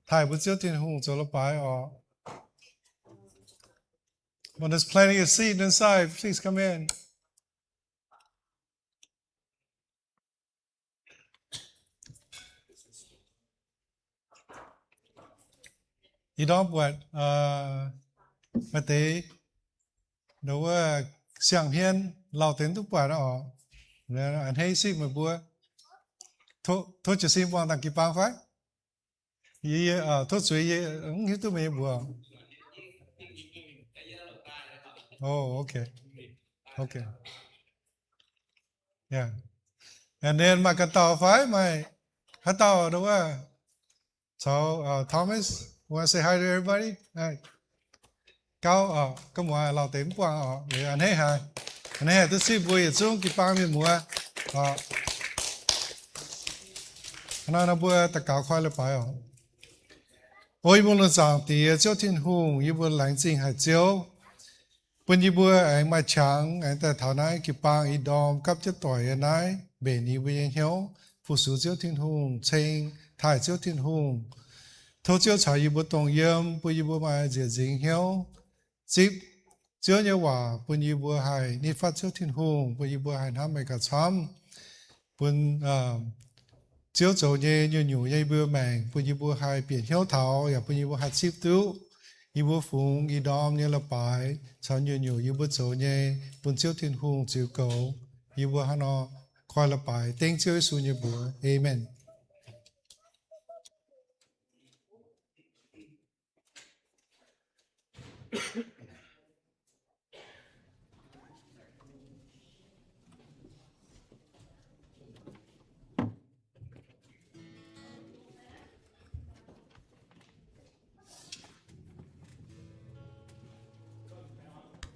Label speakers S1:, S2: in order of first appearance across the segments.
S1: Thai bút chiếu thiên hùng cho nó bài ở. But there's plenty of seat inside. Please come in. You don't what? Mà tế đâu xiang hiên lao tiến túc quả đó. Nên anh hay xí mà bùa. Thôi chỉ xin bọn đăng ký bang phải. Thôi suy ứng hiếu tụi mình bùa. Oh, okay. Okay. Yeah. And then mà cái tàu phải mày hát tàu đâu So Thomas, you want to say hi to everybody? Cao có mùa lao tiến qua để anh hay hai. Anh hay tôi xin bùi xuống cái bang mình mùa. Nó bùa tất cả khoai là phải ôi bùa lần giảng thì cho thiên hùng, yêu bùa lãnh chính hải chiếu. Bên yêu bùa anh mà chẳng, anh ta thảo này cái bang ý đom cấp chất tuổi anh ấy. Bên yêu bùa anh hiếu, phụ sự chiếu thiên hùng, chênh, thải chiếu thiên hùng. Thô chiếu trả yêu bùa tổng yếm, bùa yêu bùa mà dễ dính hiếu. Chịp, chiếu nhớ hòa, bùa yêu bùa hài, nít phát chiếu thiên hùng, bùa yêu bùa hài năm mấy cả chóm. Bùa chiếu dấu nhé như nhủ nhé bùa màng, bùa yêu bùa hài biển hiếu thảo, bùa yêu bùa hài chịp tú. Yêu bùa phùng, yêu đom như là bài, sao như nhủ yêu bùa dấu nhé, bùa chiếu thiên hùng chiếu cầu, yêu bùa hà nó khoai là bài, tên chiếu Giê-xu như bùa. Amen.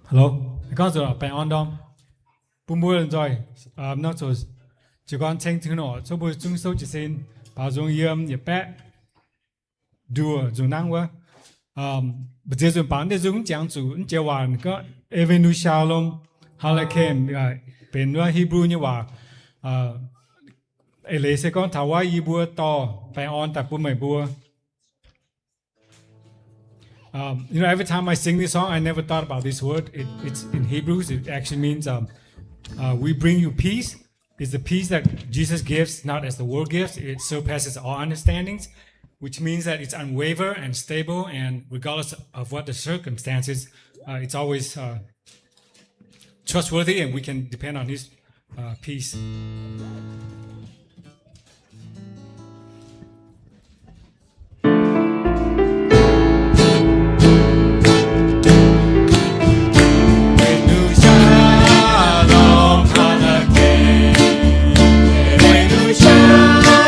S2: Hello, con rồi bạn on đom. Bùm bùi rồi, nó rồi chỉ còn tranh thứ nọ, cho bùi chung sâu chỉ xin bảo dùng yếm nhịp bẹ đùa dùng năng quá. Bây giờ dùng bản để dùng giảng chủ chế hoàn có Evenu Shalom Halakem bên nữa Hebrew nhưว่าเลยsẽ con thảo y bùa to bạn on tại bùa mày bùa. You know, every time I sing this song, I never thought about this word. It's in Hebrews. It actually means we bring you peace. It's the peace that Jesus gives, not as the world gives. It surpasses all understandings, which means that it's unwavering and stable, and regardless of what the circumstances, it's always trustworthy, and we can depend on His peace.
S3: Shalom,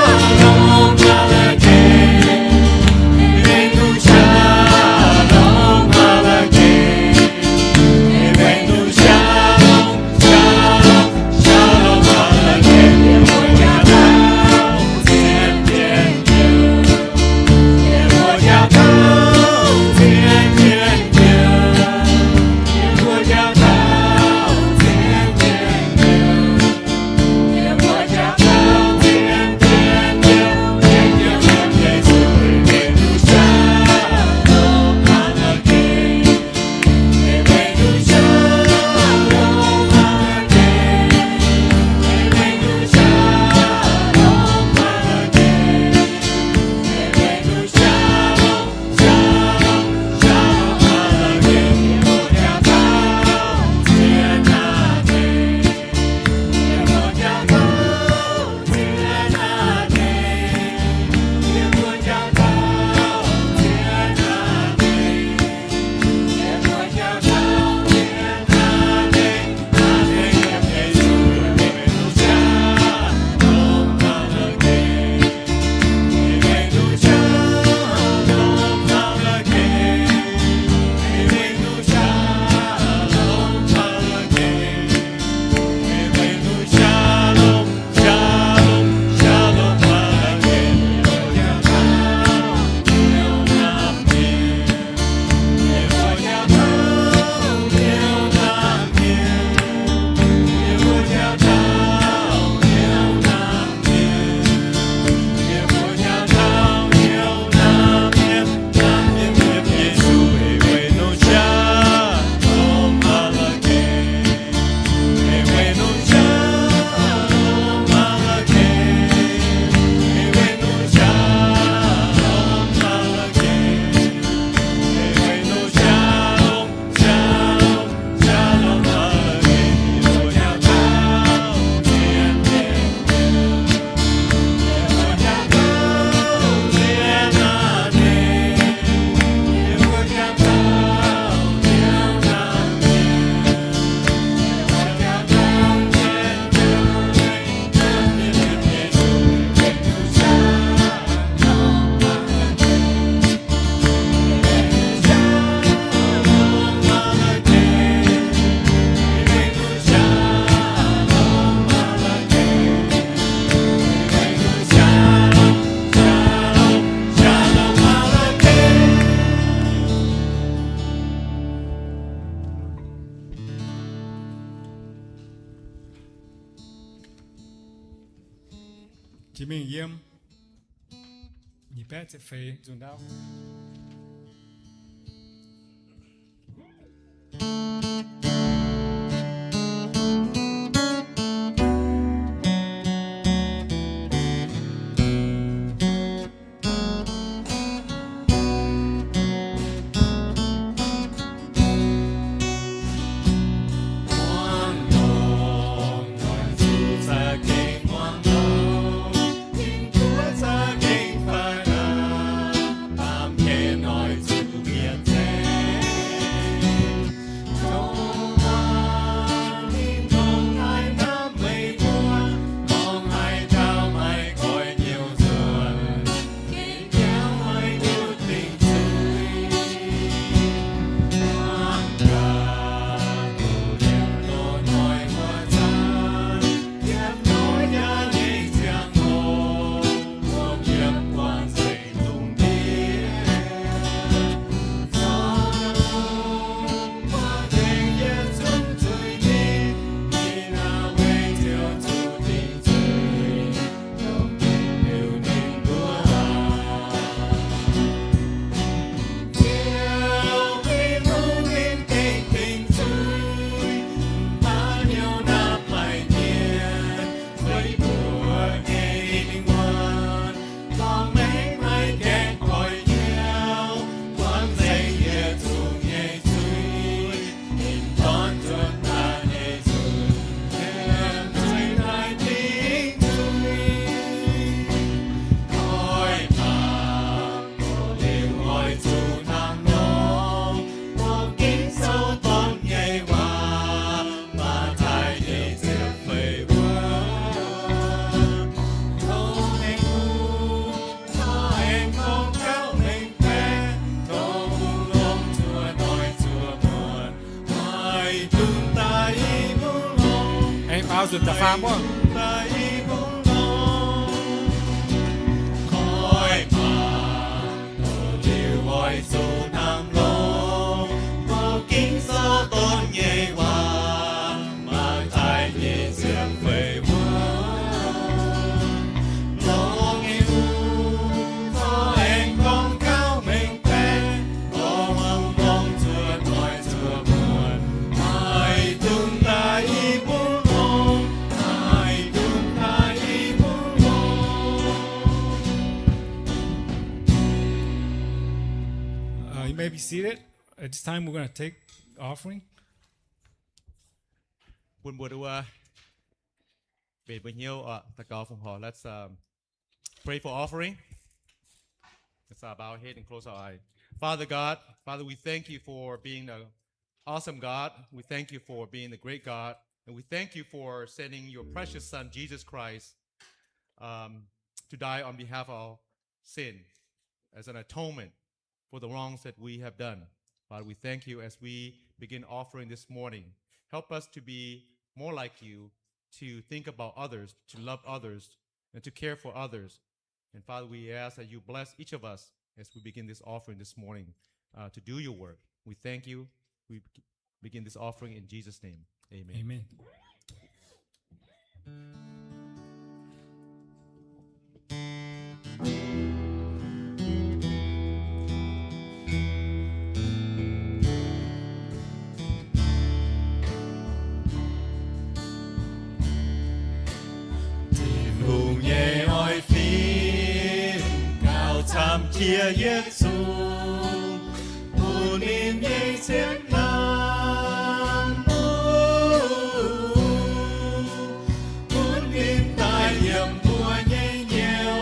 S2: chỉ mình yếm nhị bé sẽ phê dùng đauสุดจะฟาร์มวะ You may be seated. At this time, we're going to take the offering.
S3: Buồn buồn ua về bao nhiêu ta có phòng họ. Let's pray for offering. Let's bow our head and close our eyes. Father God, Father, we thank you for being an awesome God. We thank you for being the great God, and we thank you for sending your precious Son Jesus Christ to die on behalf of our sin as an atonement for the wrongs that we have done. Father, we thank you as we begin offering this morning. Help us to be more like you, to think about others, to love others, and to care for others. And Father, we ask that you bless each of us as we begin this offering this morning to do your work. We thank you. We begin this offering in Jesus' name. Amen.
S2: Amen.
S3: Kia Giêsu, u niệm dây xét nam muốn niệm tai hiểm bùa nhây nhiều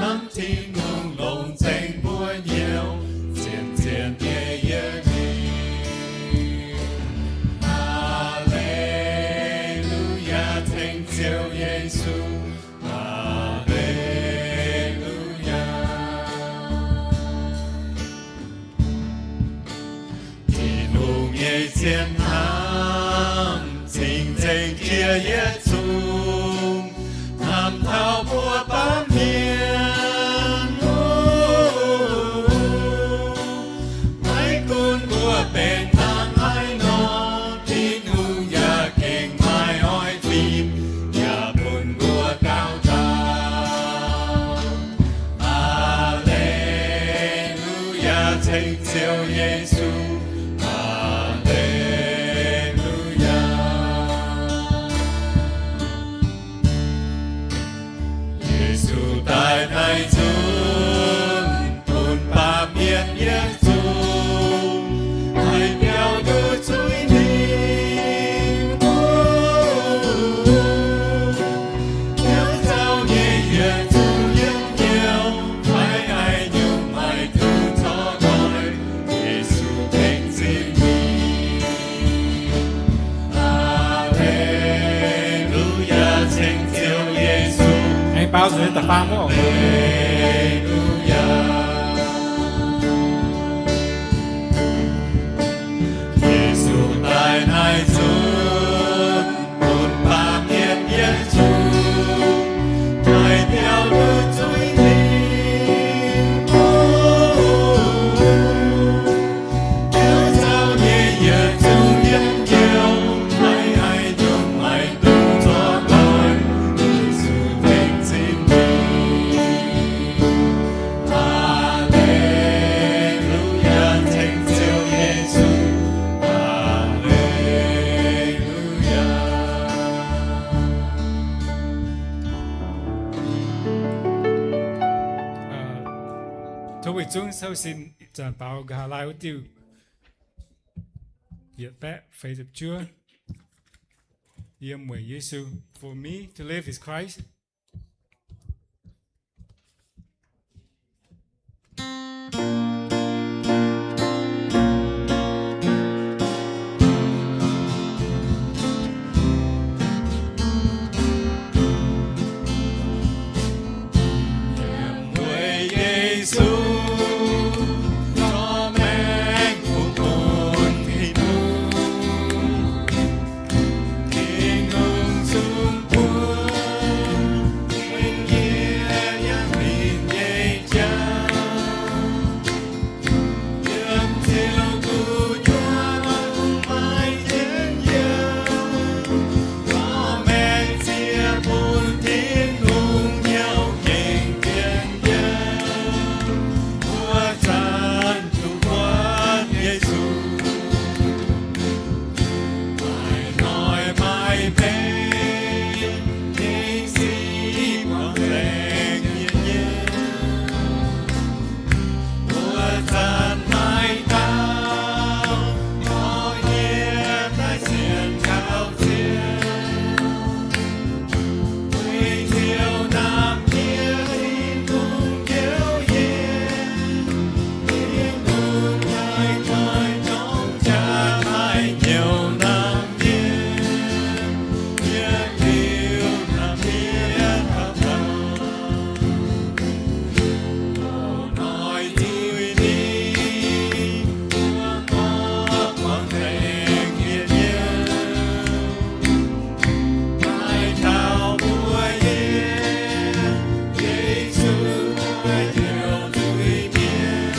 S3: nắm thiên ngôn lồng danh bùa nhiều diện diện nhẹ nhẹ đi Hallelujah thánh diệu Giêsu thiên thang tình tình kia Giêsu tham thao bùa bám hiền hãy cún bùa bền thang ai nó tin hùng ya kinh mai oi phim ya buồn bùa cao cao 拯救耶穌，哈利路亞。耶穌帶來主，本把面耶穌，愛表露罪人。
S2: 包住啲特翻咯。
S3: 耶穌帶來主，本把面耶穌，愛表露罪人。要造耶耶主人叫，愛用愛動作來，耶穌聽見你。哈利路亞，拯救耶穌。哈利路
S2: Tôi bị chúng sau xin chẳng bảo gà lại hữu tiêu Việt bác phải dập Chúa Yếm mười Giê-xu. For me to live is Christ.
S3: Người Giê-xu cho mẹ của con thì nuôi khi ngừng xuống quân mình kia nhắc mình dây cha đêm chiều của Chúa cùng mãi đến giờ có mẹ chia buồn tiếng cùng nhau kênh kênh Chúa tràn chủ quán Giê-xu mãi nói mãi bên những gì quang rèn nhiên nhiên Chúa tràn mãi cao có hiệp đại diện cao diện Quy thiêu nam kia tin cùng kêu yên Tiếng cùng ngài ngài trong cha hai nhiều năm yên Biết yêu nam biết hợp lòng Câu nói tươi đi Chúa có quang rèn nhiên nhiên Mãi thao bùa yên Giê-xu mãi điều tùy biên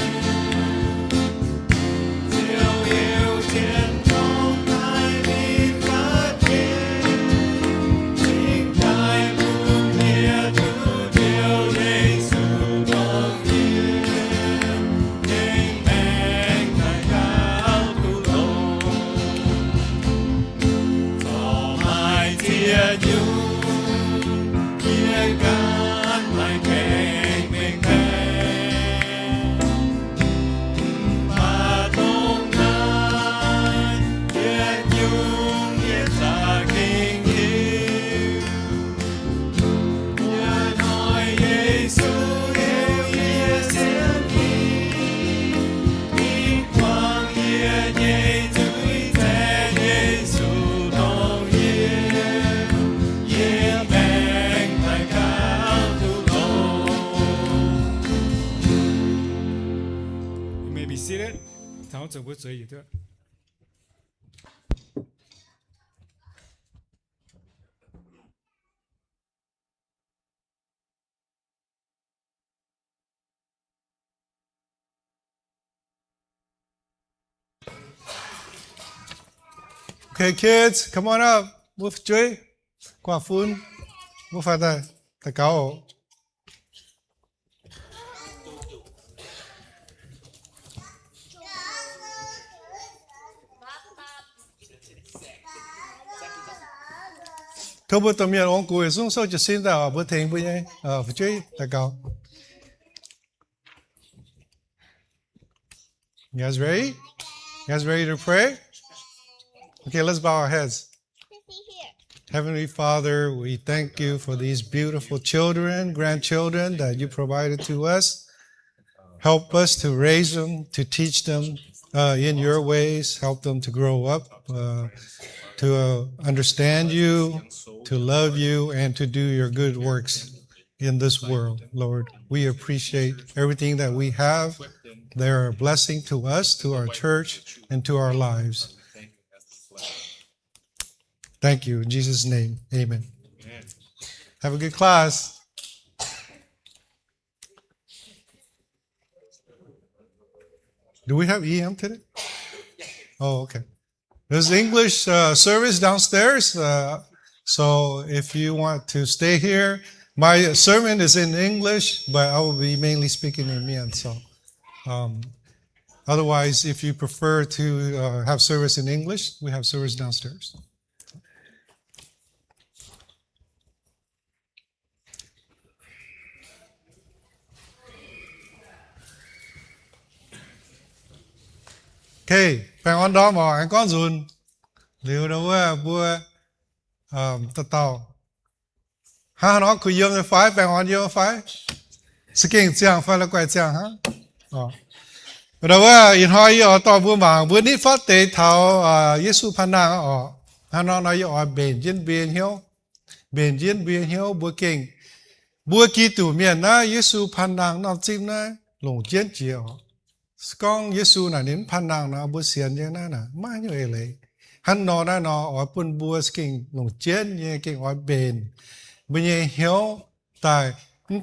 S3: Diệu yêu thiên không ai bị phát hiện Chính đại buông nghĩa thứ điều Giê-xu con yên Nên mẹ ngài cao cứu độ Cho mai chia nhung Chia gan mai kênh mình kênh Mà tôn ngài Biết nhung biết ra kinh yêu Nhớ nói Giê-xu yêu yêu xiên kỳ Vinh quang yêu nhây dưới thế Giê-xu đồng yên Yên bèn ngài cao thủ độ
S2: You may be seated. Thảo chủ bút嘴gì thôi.
S1: Okay, kids, come on up. Move Joy. Qua phun. Move phải đây. Ta cáo. Thưa bữa tầm miền ông cụ xuống sâu cho xin đạo bữa thềm bữa nhé phải chơi ta cao. You guys ready? You guys ready to pray? Okay, let's bow our heads. Heavenly Father, we thank you for these beautiful children, grandchildren that you provided to us. Help us to raise them, to teach them in your ways. Help them to grow up, to understand you, to love you, and to do your good works in this world, Lord. We appreciate everything that we have. They're a blessing to us, to our church, and to our lives. Thank you. In Jesus' name, amen. Have a good class. Do we have EM today? Oh, okay. There's English service downstairs. So if you want to stay here, my sermon is in English, but I will be mainly speaking in Mian. So otherwise, if you prefer to have service in English, we have service downstairs. Okay, bạn on đó mà anh con dùn liệu đâu bữa tao tao ha nó cứ dùng cái phái bạn on dùng phái sự kiện chẳng phải là quay chẳng ha đâu in hỏi ở tao bữa mà bữa nít phát tế thảo Giêsu phán năng ha nó nói ở bền diễn hiếu bữa kinh bữa kỳ tủ miền na Giêsu phán năng nó chim na lồng chiến chiều con Giêsu là đến phán năng nó bữa xiên như thế nào mà như vậy lấy hắn nó ở bên bữa kinh lồng chiến như kinh ở bền bây giờ hiếu tại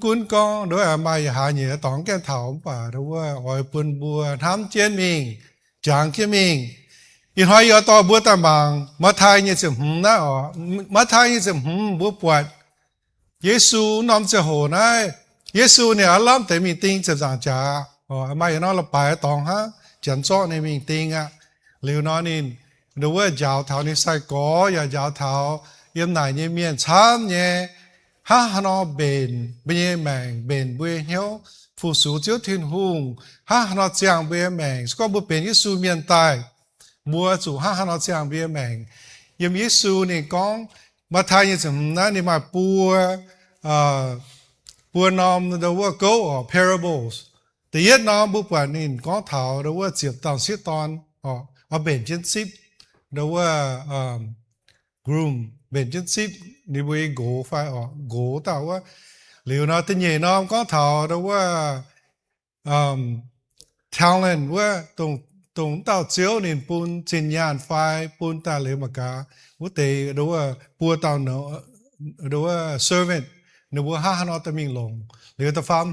S1: cuốn con đối ở mai hạ nhẹ tỏng cái thảo và đâu ở bên bữa tham chiến mình chẳng cái mình in hỏi ở to bữa tam bằng mà thay như chừng na mà thay như chừng bữa bọt Giêsu nằm cho hồ này Giêsu này làm để mình tin chừng rằng chả mai nó là bài tòng ha chẳng cho nên mình tin liệu nó nên đâu giáo thảo này sai có ya giáo thảo yếm này như miền chám nhé ha nó bền bên mèn bền bê hiếu phụ số chiếu thiên hùng ha nó chẳng bê mèn có bữa bền Giêsu miền tài mua chủ ha nó chẳng bê mèn yếm Giêsu này con mà thay như chừng này mà bùa nom đâu câu parablesแต่ยัดน้องบุปผานินก็เท่าเราว่าเจียบตอนเสียตอนเอาเบนเจนซิปเราว่ากรูมเบนเจนซิปนี่บุยโกไฟโกแต่ว่าเหลียวน้องตั้งใหญ่น้องก็เท่าเราว่าtalent ว่าตรงเต่าเจียวนินปูนจินยานไฟปูนตาเหลวมากาวุฒิเราว่าปัวเต่าเนาะเราว่า servant นึกว่าห้าน้องตะมิงลงหรือตะฟาร์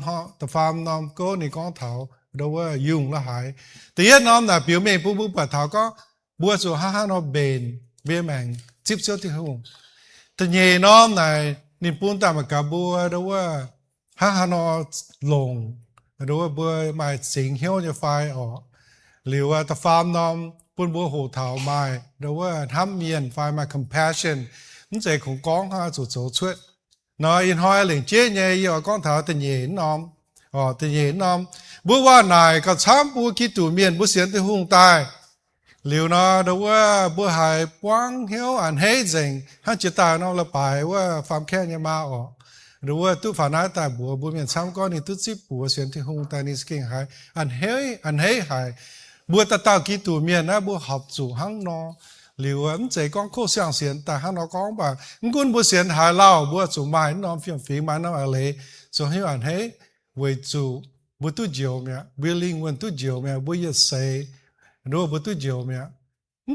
S1: มน้องก็นี่ก็เท่าเราว่ายุ่งละหายแต่ยัดน้องน่ะเปลี่ยนเมย์ปุ๊บปัดเท่าก็บัวสู่ห้าน้องเบนเบี้ยแมงจิบเจ้าที่หุ่งแต่เย่น้องน่ะนี่ปุ่นตามกับบัวเราว่าห้าน้องลงเราว่าบัวมาสิงเหี้ยวจะไฟออกหรือว่าตะฟาร์มน้องปุ่นบัวหูเท่ามาเราว่าทำเมียนไฟมา compassion นั่นใจของก้องห้าจุดโจช่วยnói in hỏi liền chế nhẹ giờ con thảo tình nhện nom tình nhện nom bữa qua này có sám bữa kia tủ miền bữa xiên tới hung tai liệu nó đâuว่าbữa hải quang hiếu ảnh hết dành hắn chỉ tài nó là bàiว่าphạm khen nhà ma đâuว่าtu phản ai tại bữa miền sám con này tu chip bữa xiên tới hung tai này skin hải ảnh hết hải bữa ta tao kia tủ miền á bữa học chủ hắn nó liệu ấn chế con khô xiang xiên tại hắn nó con bà quân bữa xiên hải lao bữa chủ mai nó phiền phiền mà nó ở lệ rồi hiếu ảnh hết về chủ bữa tu diều mẹ willing when tu diều mẹ bữa giờ say rồi bữa tu diều mẹ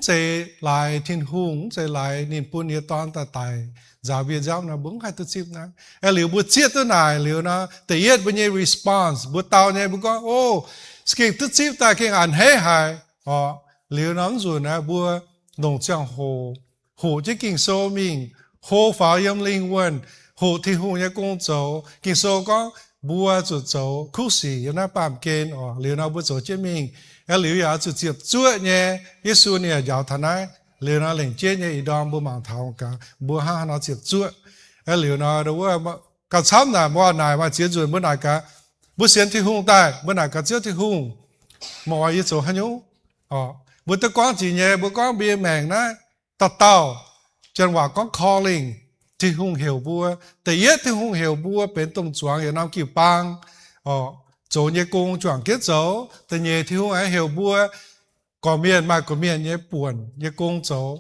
S1: chế lại thiên hùng chế lại niềm buồn niềm toan ta tài giáo viên giáo nó búng hai tu chip na liệu bữa chết tu này liệu nó tự nhiên bữa nhiêu response bữa tao nhiêu bữa có skin tu chip ta cái ảnh hết hải liệu nó rồi na bữa đồng chẳng hồ chứ kinh số mình hồ phá yếm linh quân hồ thiên hùng nhà công châu kinh số có bùa chủ châu khu sĩ yếm na bàm kên liệu nó bùa châu chế mình liệu ya chủ tiếp chúa nhé Giêsu này giáo thánh ấy liệu nó lên chế như đòn bữa mảng thảo cả bữa ha nó chịu chuột liệu nó đâu cả sắm là bữa này mà chế chuột bữa này cả bữa sen thì hung tai bữa này cả chế thì hung mọi ý chỗ hay nhú bữa tới con chỉ nhẹ bữa con bia mèn đó tao chân hòa con calling thì hung hiểu bữaแต่yết thì hung hiểu bữa bên tông chuang ở nam kiều bang chỗ nhẹ cung chuang kết dấuแต่nhẹ thì hung ấy hiểu bữa có miền mà có miền nhẹ buồn nhẹ cung chỗ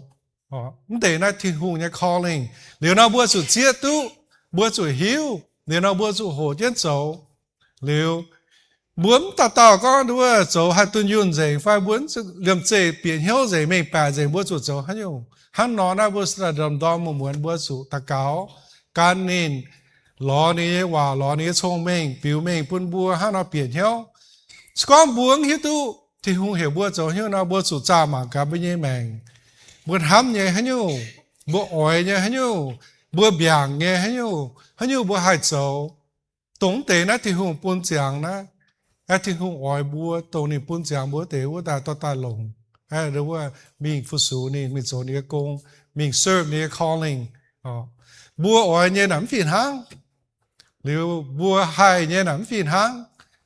S1: để nó thì hung nhẹ calling nếu nó bữa sự chia tu bữa sự hiếu nếu nó bữa sự hồ chiến chỗ nếu muốn tao có đua chỗ hai tuần yun gì phải muốn làm gì biển hiếu gì mình phải gì bữa sự chỗ hay nhiều hắn nói là bữa sự đầm đom mà muốn bữa sự ta cáo can nên lò này và lò này thông minh biểu mình bún bữa hắn nói biển hiếu con buông hiếu tu thì không hiểu bữa chỗ hiếu nó bữa sự cha mà cả bên như mình bữa hám nhé hay nhiều bữa ỏi nhé hay nhiều bữa biển nhé hay nhiều bữa hai chỗ tổng thể nó thì không buồn chẳng nó thì không ỏi bữa tổ này buồn chẳng bữa tế bữa ta lồng rồi bữa mình phụ sự này mình做này công mình serve này calling bữa ỏi nhé nắm phiền hăng liệu bữa hai nhé nắm phiền hăng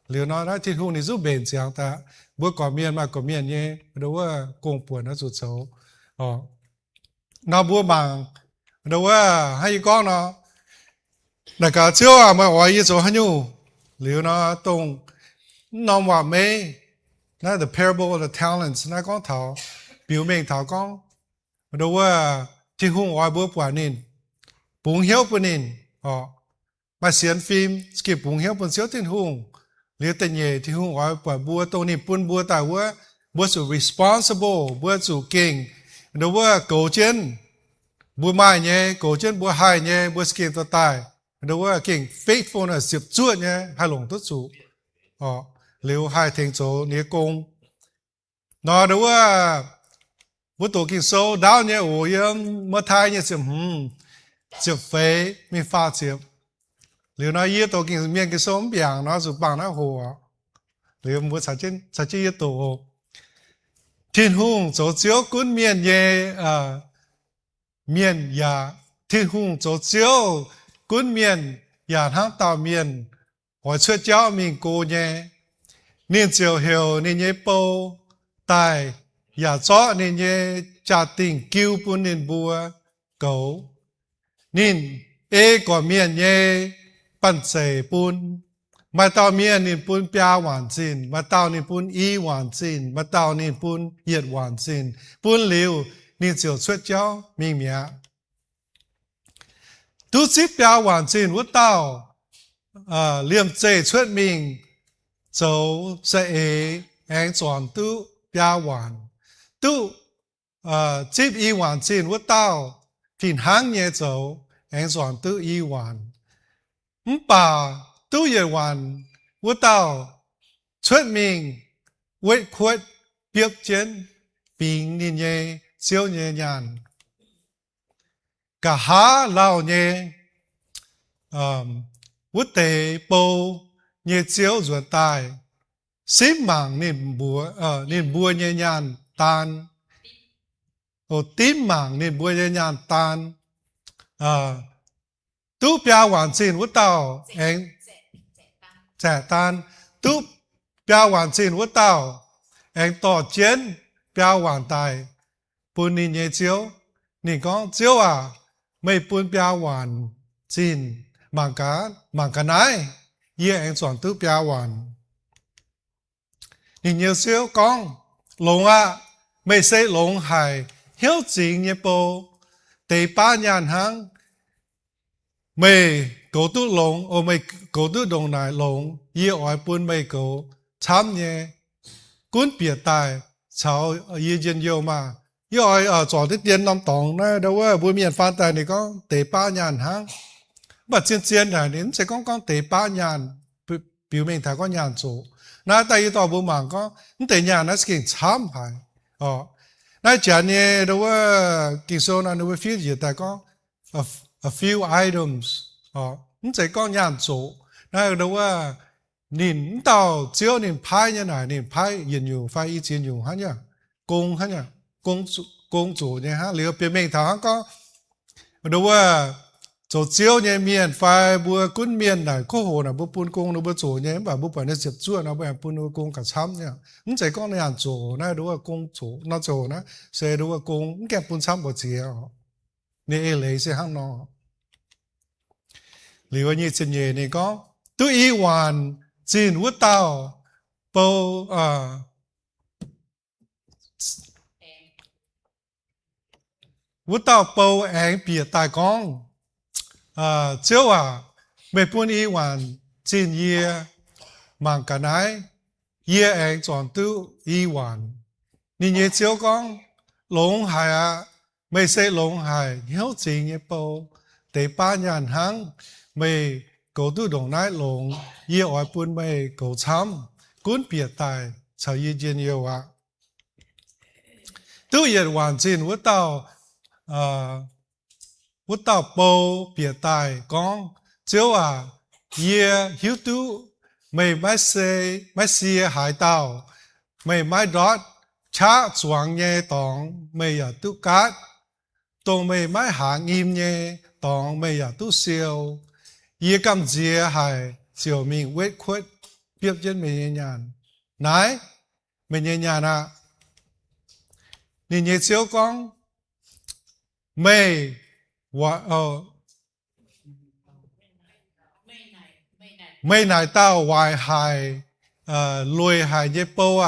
S1: liệu nó thì không này giúp bền chẳng ta bữa có miền mà có miền nhé rồi công buồn nó rụt xấu nó bữa bằng rồi hay con nó đại cả chiếu mà ỏi chỗ hay nhiều liệu nó tông nó mà mê nó the parable of the talents nó có thảo biểu mình thảo con rồi thì không ỏi bữa quả nên bùng hiếu bữa nên mà xem phim skip bùng hiếu bữa xíu tin hùng liệu tên nhẹ thì hùng ỏi quả bữa tông nên bún bữa ta bữa sự responsible bữa sự king rồi cầu chân bữa mai nhé cầu chân bữa hai nhé bữa skip ta tai rồi king faithfulness diệp chuột nhé hai lồng tốt chủ liệu hai thành chỗ nghĩa công nó đúng bữa tổ kinh số đau nhé ủa yếm mất thai nhé chụp phế mình pha chụp liệu nó yết tổ kinh miệng cái số biển nó chụp bằng nó hồ liệu bữa sáng trên yết tổ thiên hùng chỗ chiếu cuốn miền nhé miền ya thiên hùng chỗ chiếu cuốn miền ya thang tàu miền hỏi chuyện cháu mình cô nhé nên chiều hiểu nên nhé bố tài ya chó nên nhé gia đình cứu bún nên bùa cầu nên có miền nhé bắn xe bún mà tao miền nên bún bia hoàn xin mà tao nên bún y hoàn xin mà tao nên bún nhiệt hoàn xin bún liều nên chiều chuyện cháu mình mẹ tu sĩ bia hoàn xin của tao liêm chế chuyện mình châu sẽ anh chọn tu bia hoàn tu chip y hoàn xin của tao thì hàng nhẹ châu anh chọn tu y hoàn bà tu y hoàn của tao chuyện mình quét khuất biết chân bình nhìn nhẹ siêu nhẹ nhàng cả há lao nhẹ quốc tế bầu nhẹ chiếu ruột tài xếp mạng nên bùa nhẹ nhàng tan tím mạng nên bùa nhẹ nhàng tan tu bia hoàn xin của tao anh trẻ tan tu bia hoàn xin của tao anh tỏ chiến bia hoàn tài bùn nên nhẹ chiếu nên có chiếu mấy bùn bia hoàn xin mạng cả này ye anh chọn tu bia hoàn nên nhiều xíu con lồng mấy xây lồng hải hiếu chính nhé bố tế ba nhàn hăng mày cầu tu lồng mày cầu tu đồng này lồng ye oai bún mày cầu chăm nhé cuốn biệt tài cháu ye dân yêu mà ye oai chọn cái tiền năm tổng này đâu bún miền phan tài này có tế ba nhàn hăng mà trên này đến sẽ có tế ba nhàn biểu mình thấy có nhàn chỗ nãy tại tao bố mảng có tế nhàn nó sẽ chăm phải nãy chả nhé đâu kinh số nó đâu phiếu gì tại có a few items sẽ có nhàn chỗ nãy đâu nhìn tao chiếu nhìn phai như này nhìn phai hiện nhiều phai ý kiến nhiều hả nhá công hả nhá công chủ nhé ha liệu bên mình thảo có đâu chỗ chiếu nhé miền phải bữa cún miền này có hồ là bữa pun công nó bữa chỗ nhé và bữa phải nó dẹp chua nó bữa pun nó công cả chấm nhá không chỉ có này ăn chỗ này đâu công chỗ nó chỗ nó sẽ đâu công cái pun chấm bữa chiều này lấy sẽ hàng nó liệu như chuyện gì này có tôi ý hoàn chín vút tao bầu vút tao bầu anh bịa tài con chiếu mấy buôn ý hoàn chín year mang cái này year anh chọn tu ý hoàn nhìn như chiếu con lông hải mấy sẽ lông hải hiếu chính như bầu để ba nhàn hàng mấy cầu tu đồng nái lông year ở buôn mấy cầu chăm cuốn bịa tài chào ý kiến yêu tu year hoàn chín vút tao vút tao bầu bịa tài con chiếu year hiếu tu mày mai xe hải tao mày mai đót cha chuang nhẹ tòng mày tu cát tòng mày mai hàng im nhẹ tòng mày tu siêu year cầm dìa hải chiều mình quét khuất biết chân mày nhẹ nhàng nãy mày nhẹ nhàng nhìn nhẹ chiếu con mày mày này tao hoài hài lùi hài dây bầu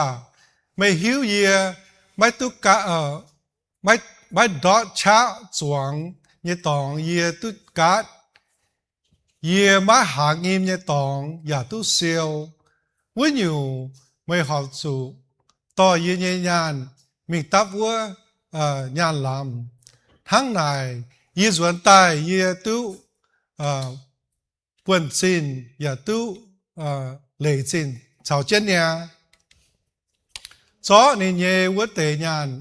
S1: mày hiếu gì mày tu cả mày đọt cha chuang như tòng gì tu cả gì mày hàng im như tòng ya tu siêu với nhiều mày học chủ to gì nhẹ nhàng mình tập với nhàn làm tháng này yi chuẩn tai yi tu quân xin ya tu lệ xin chào chân nha cho nên nhẹ vớt tề nhàn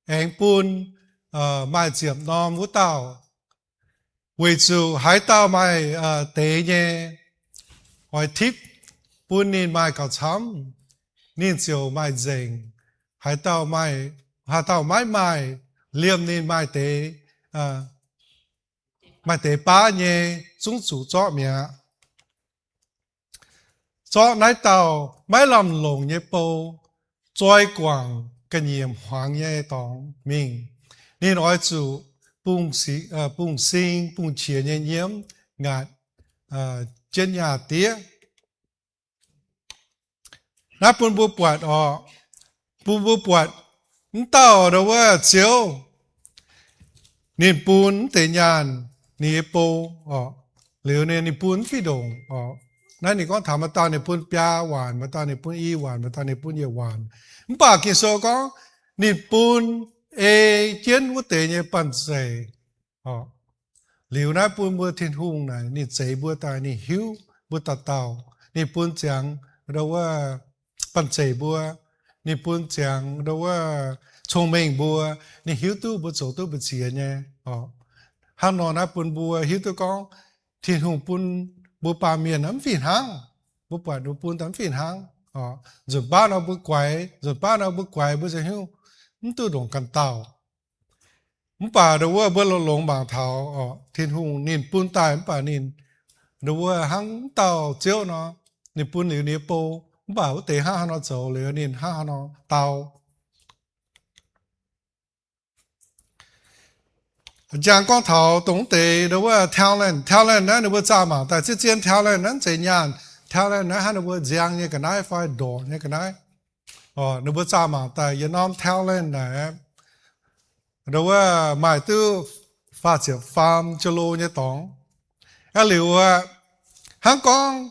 S1: anh pun mai chiếm nom vớt tao vì chủ hải tao mai tề nhẹ hỏi thíp pun nên mai cào chấm nên chiều mai dành hải tao mai liêm nên mai tế ba nhé chúng chủ cho mẹ cho nãy tàu mai làm lồng nhé bầu trôi quảng cái nhiệm hoàng nhé tòng mình nên nói chủ bùng sinh bùng chia nhé nhiễm ngạt trên nhà tía nãy bún bù bọt tao đâu chiếu nên bún tế nhàn ni bố liệu nên ni bún phi đồngนั่นนี่ก็ถามมาตอนนี่ปุ่นปลาหวานมาตอนนี่ปุ่นอีหวานมาตอนนี่ปุ่นเยหวานมป่ากินโซก็นี่ปุ่นเจียนวุเตเนี่ยปั่นใจหลิวนะปุ่นบัวทิ้งหุ่งไหนนี่ใจบัวตายนี่หิวบัวตัดเต่านี่ปุ่นจังเราว่าปั่นใจบัวนี่ปุ่นจังเราว่าชงเมงบัวนี่หิวตู้บัวโจตู้บัวเสียเนี่ยฮันนอนะปุ่นบัวหิวตู้ก็ทิ้งหุ่งปุ่นบัวปลาเมียน้ำฝิ่นหางบัวปลาดูปูนน้ำฝิ่นหางจุดบ้านเราบัวไกวจุดบ้านเราบัวไกวบัวจะหิวมันตัวดงกันเต่ามันป่าดูว่าบัวเราหลงบางเท้าทิ้งหุ่งนินปูนตายมันป่านินดูว่าหางเต่าเจียวเนาะนินปูนหรือนินโปมันป่าว่าเตะห้าเนาะโจหรือนินห้าเนาะเต่า讲光头懂得的话talent那你不咋嘛？但是讲 talent 那怎样 talent 那还你不讲你个哪一块多你个哪？你不咋嘛？但也拿 talent 呢，的话买都发展 farm 就路你懂？例如香港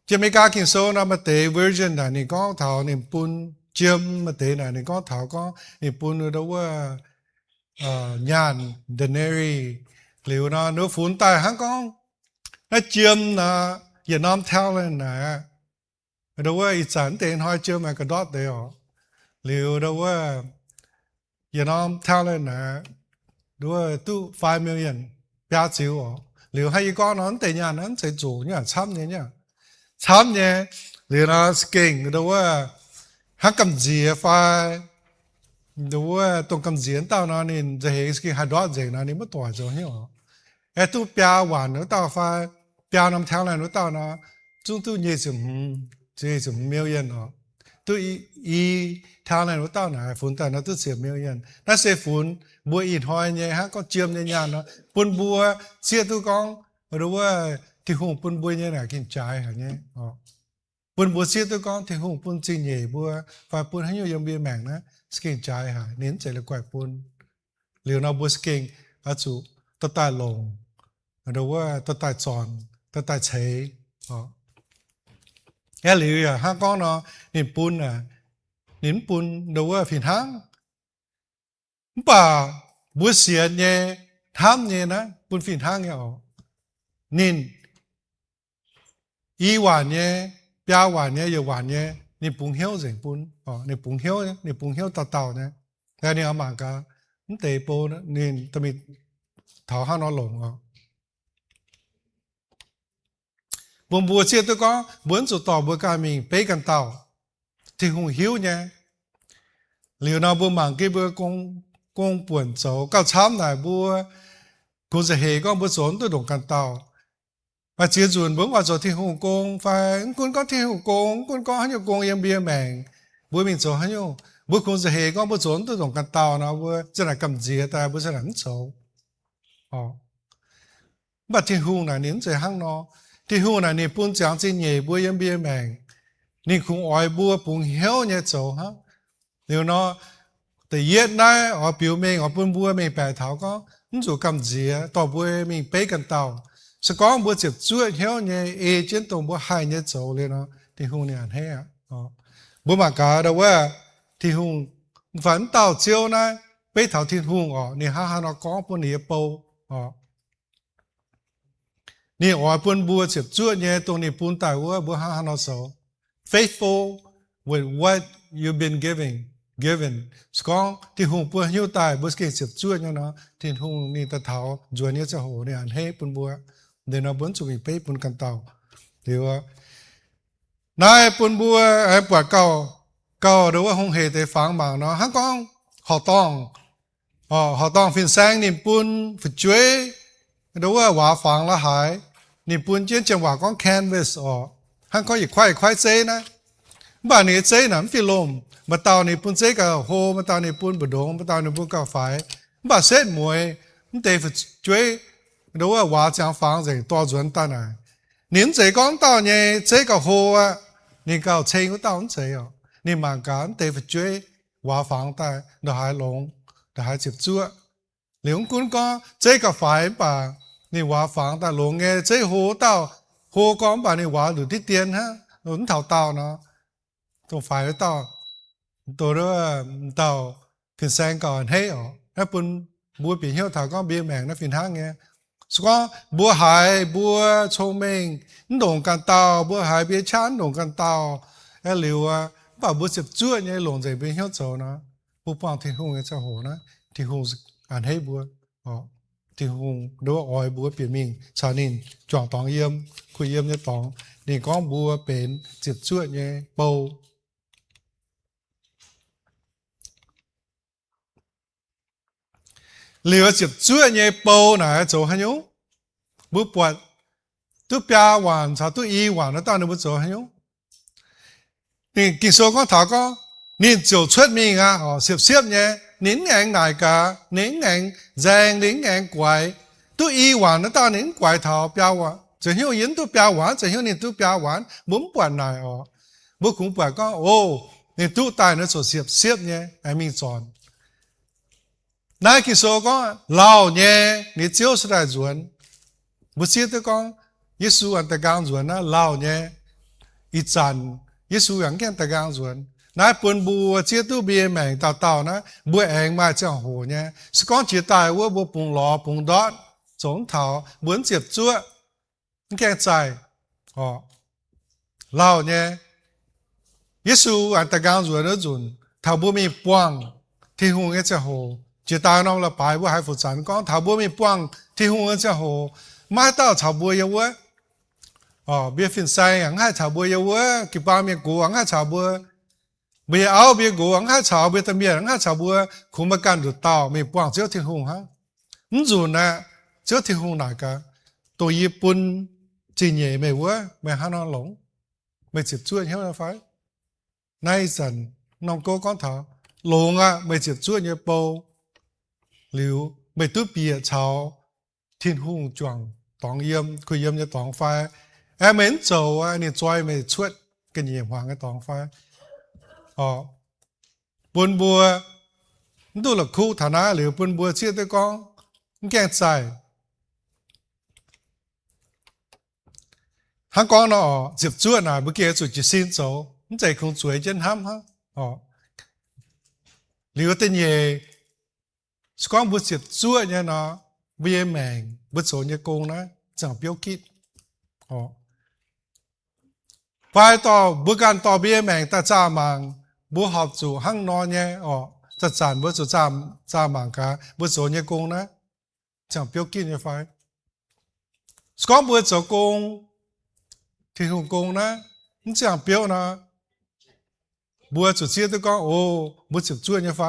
S1: จะไม่กล้ากินโซนะมาเตะ version นะนี่ก็เท่านี่ปุ่นเจียมมาเตะนะนี่ก็เท่าก็นี่ปุ่น的ว่าnhàn denary liệu nó phun tài hang con nó chiêm là Việt Nam talent nè đâu có ít sản tiền hỏi chiêm mà cái đó đấy liệu đâu có Việt Nam talent nè đâu có tu 5 million giá trị liệu hay con nó tiền nhà nó sẽ chủ nhá chăm nhé liệu nó skin đâu có hang cầm gì phải ดูว่าตรงกำเสียนเต้านานี่จะเห็นสกิฮัดดอเจนานี่ไม่ตัวจงเหรอไอ้ตู้ปลาหวานนู้เต้าฟ้าปลาน้ำแทงอะไรนู้เต้านะจุงตู้เยี่ยมเยี่ยมมิลเลียนเหรอตู้อีทางอะไรนู้เต้านะฝุ่นแต่นั้นตู้เสียมิลเลียนนั่นเสียฝุ่นบัวอีทอยเนี่ยฮะก็เจียมเนี่ยเนาะปุ่นบัวเสียตู้กองหรือว่าที่หงปุ่นบัวเนี่ยนะกินใจอย่างเงี้ยอ๋อปุ่นบัวเสียตู้กองที่หงปุ่นจริงเนี่ยบัวฝ่ายปุ่นให้อยู่ยังเบียแมงนะสกินใจหายเน้นใจเลยกว่าปุ่นเหลียวนาบัวสกินอาจุตัวตายลงหรือว่าตัวตายจอนตัวตายเฉยอ๋อแค่เหลียวห้างก้อนเนาะนินปุ่นอ่ะนินปุ่นหรือว่าผิดห้างป่าบัวเสียเนี่ยทำเนี่ยนะปุ่นผิดห้างเนี่ยอ๋อนินอีหวานเนี่ยปลาหวานเนี่ยอยู่หวานเนี่ยนี่ปุ่งเหี้ยวสิปุ่นอ๋อนี่ปุ่งเหี้ยวเนี่ยนี่ปุ่งเหี้ยวเต่าๆเนี่ยแต่เนี่ยเอามากะมันเตะโปนะนี่ตะมีเท้าห้างนอนหลงอ๋อปุ่งบัวเสียตัวก็เหมือนสุดต่อบัวกามิงเป๊กันเต่าที่หงหิวเนี่ยเหลียวนาบัวหมางกี่บัวกงป่วนโจก็ช้ำหน่อยบัวกูจะเฮก็บัวสนตัวดงกันเต่าmà chia ruộng bướng vào rồi thì hùng công phải con có thì hùng công con có hắn nhiều công em bia mèn bữa mình cho hắn nhiều bữa con sẽ hề con bữa trốn tôi đồng cắt tàu nó bữa cho là cầm dìa ta bữa sẽ là xấu mà thì hùng là nín sẽ hăng nó thì hùng là nín buôn chẳng trên nhẹ bữa em bia mèn nín không ỏi bữa buôn héo nhẹ xấu ha nếu nó từ yết này ở biểu mình ở buôn bữa mình bẻ tháo có nó rồi cầm dìa tàu bữa mình bế cần tàuสกองบัวเจ็บช่วยเที่ยวเนี่ยเจนตรงบัวหายเนี่ยโจเลยเนาะที่หงเนี่ยให้อ่ะบัวมากาแต่ว่าที่หงฝันเต่าเจียวนะไปเท่าที่หงนี่ฮ่าเนาะก้องปุ่นเนี่ยโปนี่ปุ่นบัวเจ็บช่วยเนี่ยตรงนี้ปุ่นแต่ว่าบัวฮ่าเนาะโจ faithful with what you've been given สกองที่หงปุ่นหิ้วตายบัวเก่งเจ็บช่วยเนี่ยเนาะที่หงนี่ตะเท้าจวนเนี่ยจะโหเนี่ยให้ปุ่นบัวเดี๋ยวเราบนสุวิไปปุ่นกันเต่าเดี๋ยวนายปุ่นบัวไอ้ปวดเก่าหรือว่าหงเหตุฟังบางเนาะฮังกองหอต้องฟินแซงนิปุ่นฝึกช่วยหรือว่าหวาฟังละหายนิปุ่นเจียนจังหวะก้องแคนเวสฮังก็อีกควายเจนะบ้านนี้เจน่ะมันฟิลมมาเต่านิปุ่นเจกับโฮมาเต่านิปุ่นบดงมาเต่านิปุ่นกับไฟบ้านเซตมวยมันเตะฝึกช่วย如果话讲房子多准单啊，您这讲到呢，这个好啊，你搞车个到这哦，你慢讲对不追话房贷，都还弄，都还接住。两官讲这个快吧，你话房贷弄嘅这好到好讲吧，你话有啲电哈，轮头到呢，都快到，到了到平山ก่อนให้อ๋อถ้าปุ่นบัวปีเหี่ยวถาก็เบี้ยแมงนะฟินห้างเงี้ยสก็บัวหายบัวชงเมงหลงกันเตาบัวหายเบี้ยช้านหลงกันเตาไอ้เหลียวอ่ะป่าบัวเจ็บจ้วยเนี่ยหลงใจเบี้ยเหี่ยวโจนะบัวปางที่หงเนี่ยจะโหนะที่หงอ่านให้บัวอ๋อที่หงดูว่าอ้อยบัวเปลี่ยนมิงชานินจ่องตองเยี่ยมคุยเยี่ยมเนี่ยตองนี่ก็บัวเป็นเจ็บจ้วยเนี่ยเบาเหลือเจ็บช่วยเนี่ยเปล่าไหนโจฮันยูบุปผาตัวปลาหวานชาตัวอีหวานแล้วตอนนี้บุโจฮันยูนี่กินโซ่ก็ถาก็นี่โจช่วยมีงาอ๋อเสียบเนี่ยนิ้งแองไหนกะนิ้งแองแจงนิ้งแองกวายตัวอีหวานแล้วตอนนี้กวายเท้าปลาหวานจะหิ้วยินตัวปลาหวานจะหิ้วนี่ตัวปลาหวานบุ้มปวดไหนอ๋อบุคุ้มปวดก็โอ้นี่ตัวตายเนี่ยโจเสียบเนี่ยไอ้มีจอนนายกิโซก็เล่าเนี่ยนี่เจ้าสได้จวนบุษย์ก็เยซูอันตะกางจวนนะเล่าเนี่ยอีจันเยซูอย่างแก่ตะกางจวนนายปุ่นบัวเจ้าตู้เบียแมงเต่านะบัวเองมาเจ้าโหเนี่ยสก้อนจีตายว่าบัวปุ่งหล่อปุ่งดอดสงเถาเหมือนเจ็บจั่วแก่ใจอ๋อเล่าเนี่ยเยซูอันตะกางจวนแล้วจุนถ้าบัวมีปวงที่หงเจ้าโหจีตายน้องละไปว่าให้ฝึกสันก็ถ้าบัวมีปวงที่หงเจ้าโหมาต่อชาวบัวเยอะเบี้ยฟินไซอย่างให้ชาวบัวเยอะกี่ปามีกูอย่างให้ชาวบัว bây giờ áo bây gỗ ăn hát chảo bây tầm bia ăn hát chảo bữa cũng mà can được tao mình quăng chiếu thiên hùng ha không dù nè chiếu thiên hùng nào cả tôi Nhật Bản chỉ nhẹ mày quá mày hắn nó lỏng mày chụp chuột nhau là phải nay dần nông cố con thảo lồng mày chụp chuột như bầu liu mày tút bia chảo thiên hùng choàng tòng yếm cứ yếm như tòng phai em mến dầu nên chơi mày chuột cái gì hoàng cái tòng phai buồn bùa tôi là khu thả ná liu buồn bùa chia tới con nghe dài hắn con nó chụp chuột nào bữa kia chuột chỉ xin dầu chạy không chuối chân hăm ha liu tên nhẹ con bữa chụp chuột nha nó bia mèn bữa số như con đó chẳng biểu kít phải to bữa gan to bia mèn ta cha mang bữa học chủ hăng no nhéจะจานบจะจามางกาบโจเนี่ยกงนะจังเปียวกินเนี่ยไฟสกอมบโจกงที่หงกงนะมันจังเปียวนะบจะเชียตัวก็โอ้บจะช่วยเนี่ยไฟ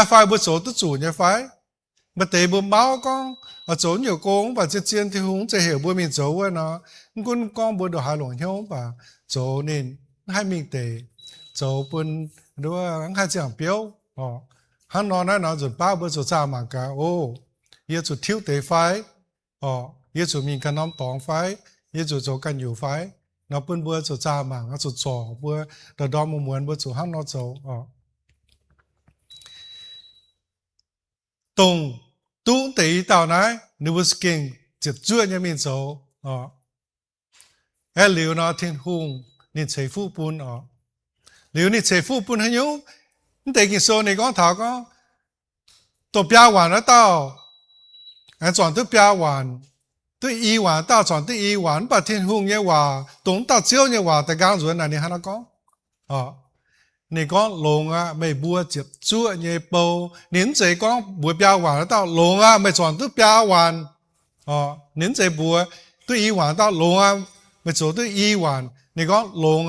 S1: ไฟบโจตัวจู่เนี่ยไฟมาเตะบเมาก็โจเนี่ยกงป่ะจะเจียนที่หงจะเหี่ยวบมีโจวะนะกุนกองบดหาหลงเหี้ยวป่ะโจนี่ให้มีเตะโจปุ่นด้วยอันข้าจังเปียวhắn nói nó rồi ba bữa rồi ra mà cả giờ rồi thiếu tế phái giờ rồi mình cần nắm tòng phái giờ rồi cần nhiều phái nó bên bữa rồi ra mà nó rồi trò bữa rồi đó một muốn bữa rồi hắn nó rồi tùng tu tế tao này nếu bữa kinh chỉ chưa nhà mình rồi liệu nó thiên hùng nên chế phu bún liệu nên chế phu bún hay nhúแต่กินโซนี่ก็ถามก็ตัวเปียหวานแล้วเต้า转ตัวเปียหวานตัวอีหวานเต้า转ตัวอีหวาน把天空เนี่ยว่าตรงเต้าเจียวเนี่ยว่าแต่การส่วนไหนนี่ฮะนะก็นี่ก็ลงไม่บัวเจ็บชั่วเนี่ยเปา年纪ก็บัวเปียหวานแล้วเต้าลงไม่转ตัวเปียหวาน年纪บัวตัวอีหวานเต้าลงไม่转ตัวอีหวานนี่ก็ลง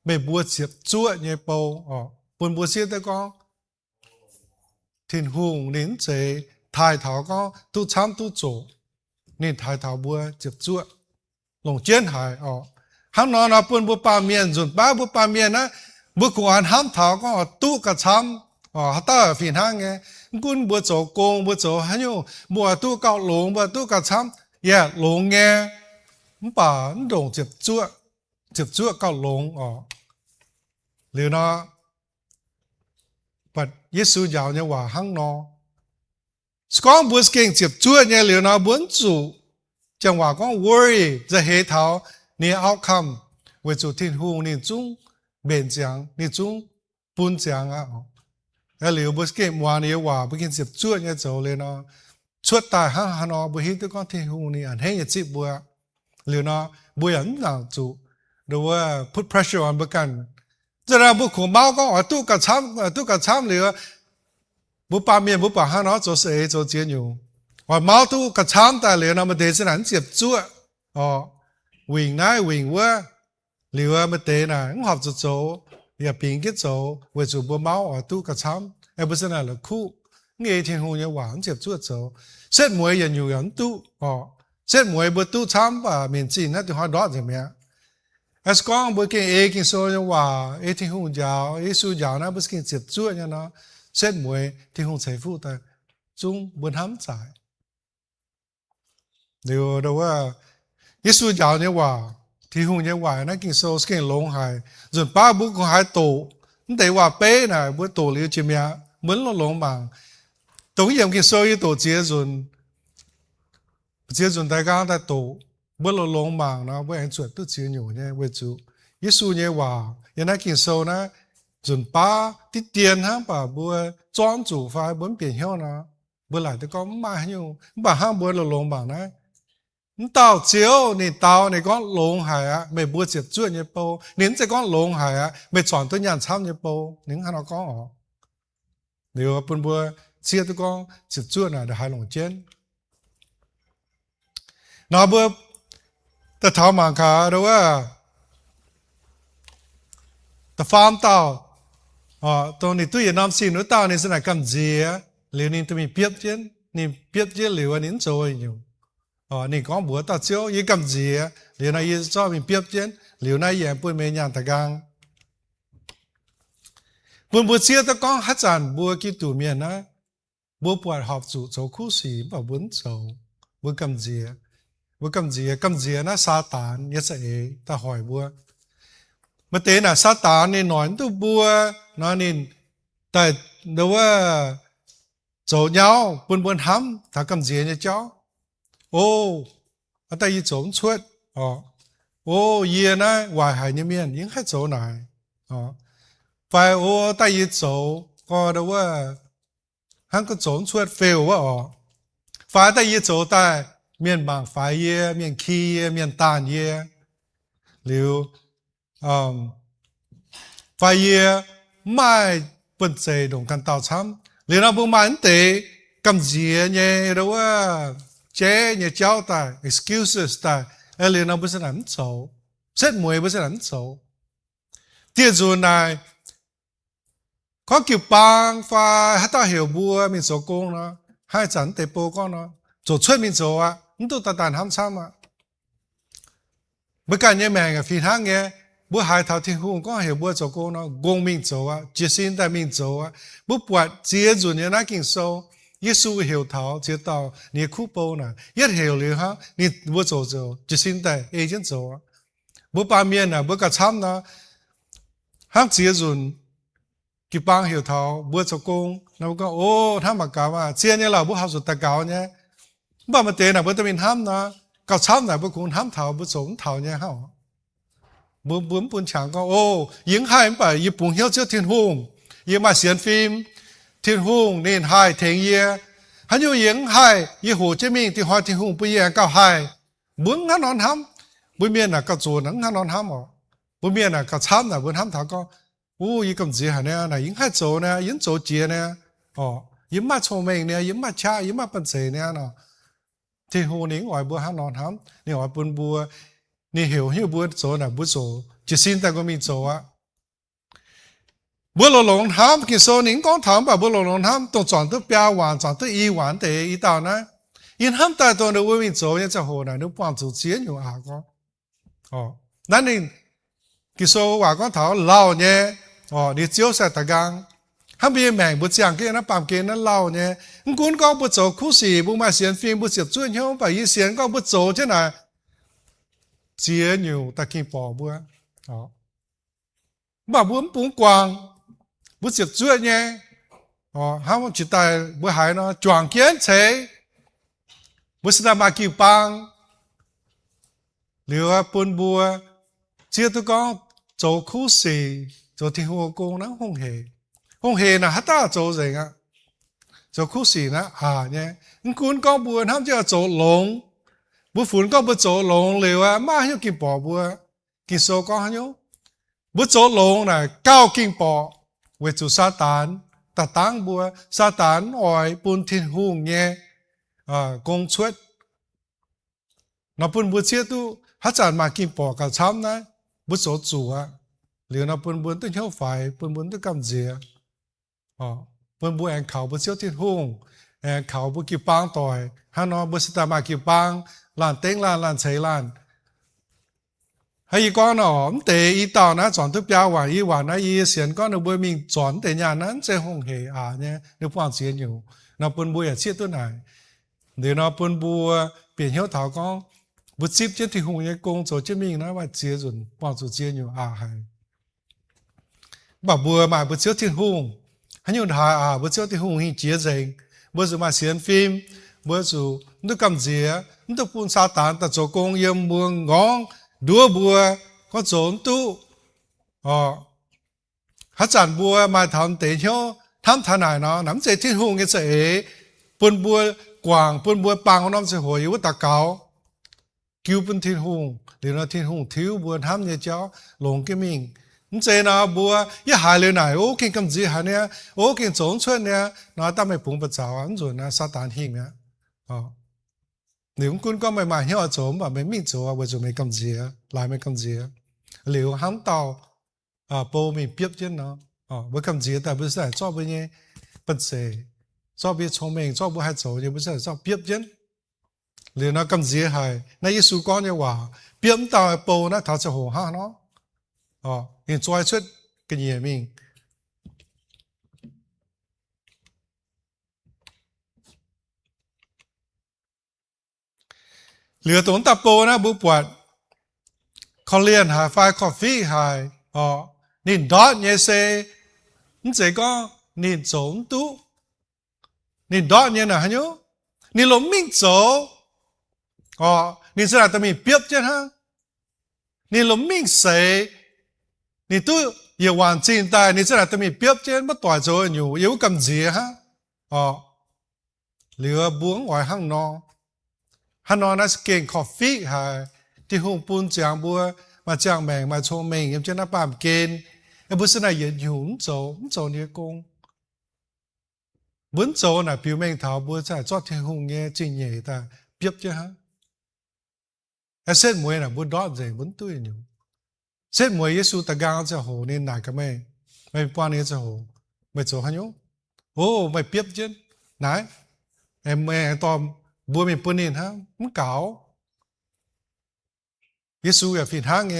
S1: ไม่บัวเจ็บชั่วเนี่ยเปาbuồn bữa xưa tới con thiên hùng đến chế thái thảo con tu chăm tu chỗ nên thái thảo bữa chụp chuột lồng chiến hải hắn nói là buồn bữa ba miền rồi ba bữa ba miền á bữa còn hắn thảo con tu cả chăm ta phiền hàng nghe quân bữa chỗ công bữa chỗ hắn nhung bữa tu cao lồng bữa tu cả chăm lồng nghe bà đồng chụp chuột cao lồng liệu nó but 耶稣教你话行咯，讲不是跟接触你了那本主，讲话讲 worry 在黑头，你 outcome 为主天父你中面讲你中本讲了不是跟话你话不跟接触你做了呢，出大行咯，不晓得讲天父你很轻易接不了呢，不人能做，如果 put pressure on 不干。这让不苦猫讲都个参了，不把面不把它做是做节牛，猫都个参但了，那么得是难接住วิ่งไหนวิ่งว่าหรือว่าไม่เตะนะงหอบจะโจอย่าปิงก็โจเวจูบัวเมาตู้กระช้ำ不是那了คู่เงี้ย天空也玩接住โจเส้นมวยยังอยู่ยังตู้เส้นมวยบัวตู้ช้ำป่ะ面子那就好多怎么样講不見經說嘅話，天空教，耶穌教那不是見接觸嘅呢，説每天空財富的中不含在。了的話，耶穌教嘅話，天空嘅話，那見說是見龍海，人把不過還多，你得話背呢，不多了怎麼樣？門落龍忙，當然見說一多接人大家在多。bữa lo long màng nó bữa anh chuột tự chịu nhủ nha với chú Giêsu nhé hòa hiện nay kinh sâu na dùn ba tí tiền ha bà bữa chọn chủ phải bốn biển hiệu nó bữa lại tôi có mà nhiều bà ha bữa lo long màng này tao chiếu nè tao này có long hải mày bữa chụp chuột nhé bao nín sẽ có long hải mày chọn tôi nhận tham nhé bao nín hắn nó có nếu bữa chia tôi có chụp chuột này để hai lòng trên nó bữaแต่ถามมาค่ะดูว่า ta farm tao tôi này tôi Nam xin nói tao này sẽ là cầm gì á liệu nên tôi mình biết chứ liệu anh rồi nhiều này có bữa tao chiếu ý cầm gì á liệu này ý cho mình biết chứ liệu này em bữa mình nhàn ta gang bữa chia ta có hát giàn bữa kia tụ miền á bữa buổi họp chủ chỗ khu sĩ và bốn chỗ bữa cầm gì á cầm gì á nó sa tán nhất sẽ ta hỏi bữa mà thế là sa tán nên nói tu bùa nó nên tại đâu chỗ nhau buồn hắm thà cầm gì nhá cháu ở đây chỗ suốt này ngoài hải như miền những hết chỗ này phải tại chỗ có đâu hắn có chỗ suốt fail phải tại chỗ tại miền bằng phải miền khi miền tàn liệu phải mai bận chế đồng căn tàu chăm liền nào bung mãn tế cầm gì nhé đâu chế nhé cháu ta excuses ta liền nào bữa sẽ làm xấu rất muối bữa sẽ làm xấu tiệt rồi này có kiểu bang phải hát ta hiểu bùa mình số công nó hai chẳng tế bố con nó chỗ出mình số chúng tôi ta tàn ham sam bữa cả nhé mẹ cái phiền hang nghe bữa hai thảo thiên hùng có hiểu bữa chỗ cô nó gồm mình chỗ chỉ xin tại mình chỗ bữa bọt chia rồi nhé nãy kinh sâu Giêsu hiểu thảo chia tàu nhé khu bầu nè nhất hiểu liền ha nhé bữa chỗ chỉ xin tại agent chỗ bữa ba miền nè bữa cả chăm nè hắn chia rồi cái bang hiểu thảo bữa chỗ cô nó có tham mà cả mà chia nhé là bữa học rồi ta cáo nhé bà mà tiền là bữa ta mình ham nè cao chăm là bữa cũng ham thảo bữa chỗ thảo nhé ha bốn chẳng có những hai phải như bốn hiếu trước thiên hùng như mà xem phim thiên hùng nên hai thành ye hắn như những hai như Hồ Chí Minh thì hai thiên hùng bây giờ cao hai bốn hắn non hám bốn miền là cao chỗ nắng hắn non hám bốn miền là cao chăm là bốn hám thảo có như cầm gì hả nè là những hai chỗ nè những chỗ chia nè những mà聪明nè những mà cha những mà bận rộn nè thiên hùng những ngoài bốn hắn non hám những ngoài bốn bùa你hiểu bữa chỗ là bữa chỗ chỉ xin ta có mình chỗ bữa lò lồng ham cái số những con thảm bảo bữa lò lồng ham tổng chọn tới bao hoàn chọn tới y hoàn để y đạo này yên ham ta tôi được mình chỗ như cho hồ này nó bằng chủ chiến nhiều có nên nên cái số hòa con thảo lao nhé đi chiếu sẽ ta gang ham bây mèn bữa chẳng cái nó bằng cái nó lao nhé cuốn con bữa chỗ khu sĩ bữa mà xem phim bữa chụp chuyên nhau phải y xem con bữa chỗ chứ này chia nhiều ta kinh bỏ bữa mà bún quàng bữa tiệc chuyện nhé hắn chỉ tại bữa hải nó choàng kiến thế bữa sẽ mà kêu bang liệu bún bữa chia tôi có chỗ khu sĩ chỗ thiên hồ cô nó không hề là hát ta chỗ gì á chỗ khu sĩ nó nhé cuốn con bữa hắn chỉ là chỗ lồng bữa phun có bữa chỗ lồng liệu mà hiểu kinh bỏ bữa kinh số có hắn nhớ bữa chỗ lồng này cao kinh bỏ về chủ sa tán ta tăng bữa sa tán hỏi bún thiên hùng nhé công suất nó bún bữa chia tu hát chán mà kinh bỏ cả chăm này bữa chỗ chủ liệu nó bún tôi hiểu phải bún tôi cầm gì bún anh khảo bữa chiếu thiên hùng anh khảo bữa kịp bang tỏi hắn nó bữa sa mà kịp bang làm tiếng làm chế làm hay con nó để ý tao nó chọn thức béo và ý hoàn nó ý xiên con nó bơi mình chọn để nhà nó sẽ không hề nhé nếu quan chiến nhiều nó bún bùi chiết tôi này để nó bún bùi biển hiếu thảo con bút chip trên thì không nhé công chỗ trên mình nó mà chia rồi quan chỗ chia nhiều hay bảo bùi mà bút chiếu thiên hùng hay nhiều thà bút chiếu thiên hùng hình chia dành bữa giờ mà xiên phim bữa giờ nó cầm gì nó phun sa tán ta chỗ công yếm buông ngon đua bùa có trốn tu hát chán bùa mà thằng tế nhau tham thà này nó nắm chế thiên hùng cái sẽ bùn bùa quảng bùn bùa bang nó sẽ hồi yếu ta cáo cứu bùn thiên hùng để nó thiên hùng thiếu bùa tham nhé cháu lồng cái mình chế nó bùa一海里này kinh cầm gì hả nè kinh trốn出nè nó ta mới bùng bật cháu rồi nó sa tán hình nè nếu quân có mày mày hiểu chỗ mà mấy mình chỗ bây giờ mấy cầm gì lại mấy cầm gì liệu hắn tàu bố mình biết chứ nó bố cầm gì ta bố sẽ cho bố nhé bất sẽ cho bố聪明cho bố hay chỗ thì bố sẽ cho biết chứ liền nó cầm gì hay na Giêsu con như hòa biết tao bố nó thảo sẽ hồ ha nó liền cho xuất cái gì mìnhเหลือตนตาโปนะบุปวดเขาเรียนหาไฟคอฟฟี่หายนินดอทเนี่ยเซนเจก็นินโจมตุนินดอทเนี่ยนะฮะโยนิลมมิ่งโจนินสระตมีเปียบเจ้าฮะนิลมมิ่งเสนิตุเยาวันจีนตายนินสระตมีเปียบเจ้ามาต่อยโจอยู่เยาวกำเจียฮะเหลือบ้วงไว้ห้างนอฮันนอนัสเก่งคอฟฟี่หายที่หงปูนจางบัวมาจางแมงมาโชว์เมงยังจะนับปามเกณฑ์ไอ้บุษณะยืนอยู่โจเนี่ยกงบุญโจน่ะผิวเมงเท้าบัวจะจอดที่หงเงี้ยจริงใหญ่แต่เปียบจ้ะฮะไอ้เส้นมวยน่ะบุญดอดใจบุญตุ้ยอยู่เส้นมวยเยซูตะกางจะโหนี่หนักก็ไม่ป้อนนี่จะโหไม่โจฮะโยโอ้ไม่เปียบจ้ะไหนไอ้แม่ตอมบัวมีปุ่นนี่ฮะมันเก่าเยซูอย่าผิดห้างไง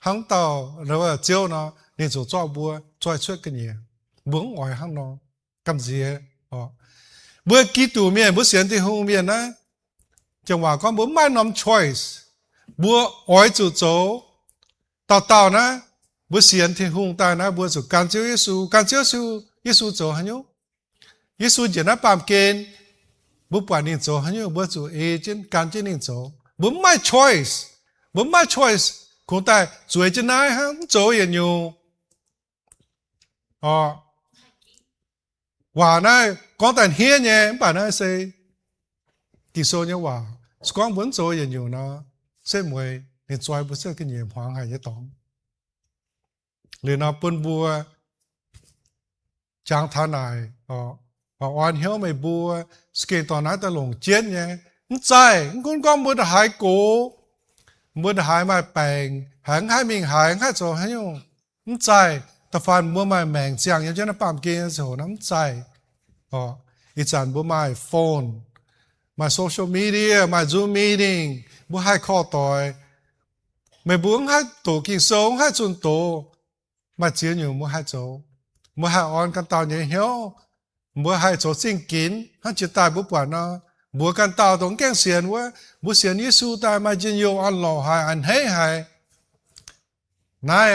S1: ห้างต่อแล้วว่าเจ้าเนาะนี่จะจ่อบัวจ่อยช่วยกันเนี่ยบัวอ่อยห้างเนาะกำเสียบัวกี่ตัวเมียบัวเสียนที่ห้องเมียนะจังหวะก็บัวไม่นำ choice บัวอ่อยจู่โจต่อนะบัวเสียนที่ห้องตายนะบัวจู่การเจ้าเยซูการเจ้าเยซูโจฮันยูเยซูจะนับปามเกณฑ์บุปผานิโจฮันยูบุจูเอเจนการเจนิโจบุไม่ choice บุไม่ choice คงแต่สวยจะนายฮะโจยังอยู่ว่านะก่อนแต่เฮียเนี่ยป่านนั้นเซกิโซเนี่ยว่าสกองบุญโจยังอยู่นะเส้นมวยในจอยบุษกันเนี่ยหวังหายจะต้องหรือนะปุ่นบัวจางทานายอ่อนเหี้ยวไม่บัวสเกตตอนนั้นตะหลงเจียนไงมันใจคุณก็มือหายกูมือหายมาแปลงหางให้มิงหายให้โจให้ยูมันใจแต่ฟันมือมาแมงเจียงยังจะนับปามเกณฑ์โจน้ำใจอีจันมือมาโฟนมาโซเชียลมีเดียมาซูมมีติ้งมือให้ข้อต่อยไม่บัวให้ตัวกินโซ่ให้จุนโตมาเจียนอยู่มือให้โจมือให้อ่อนกันตอนยังเหี้ยวบัวให้โจสิ่งกินให้จิตตายบุปผานะบัวกันตาวตรงแก้งเสียนว่าบัวเสียนยิสูตายมาจินโยอันหล่อหายอันให้หายนาย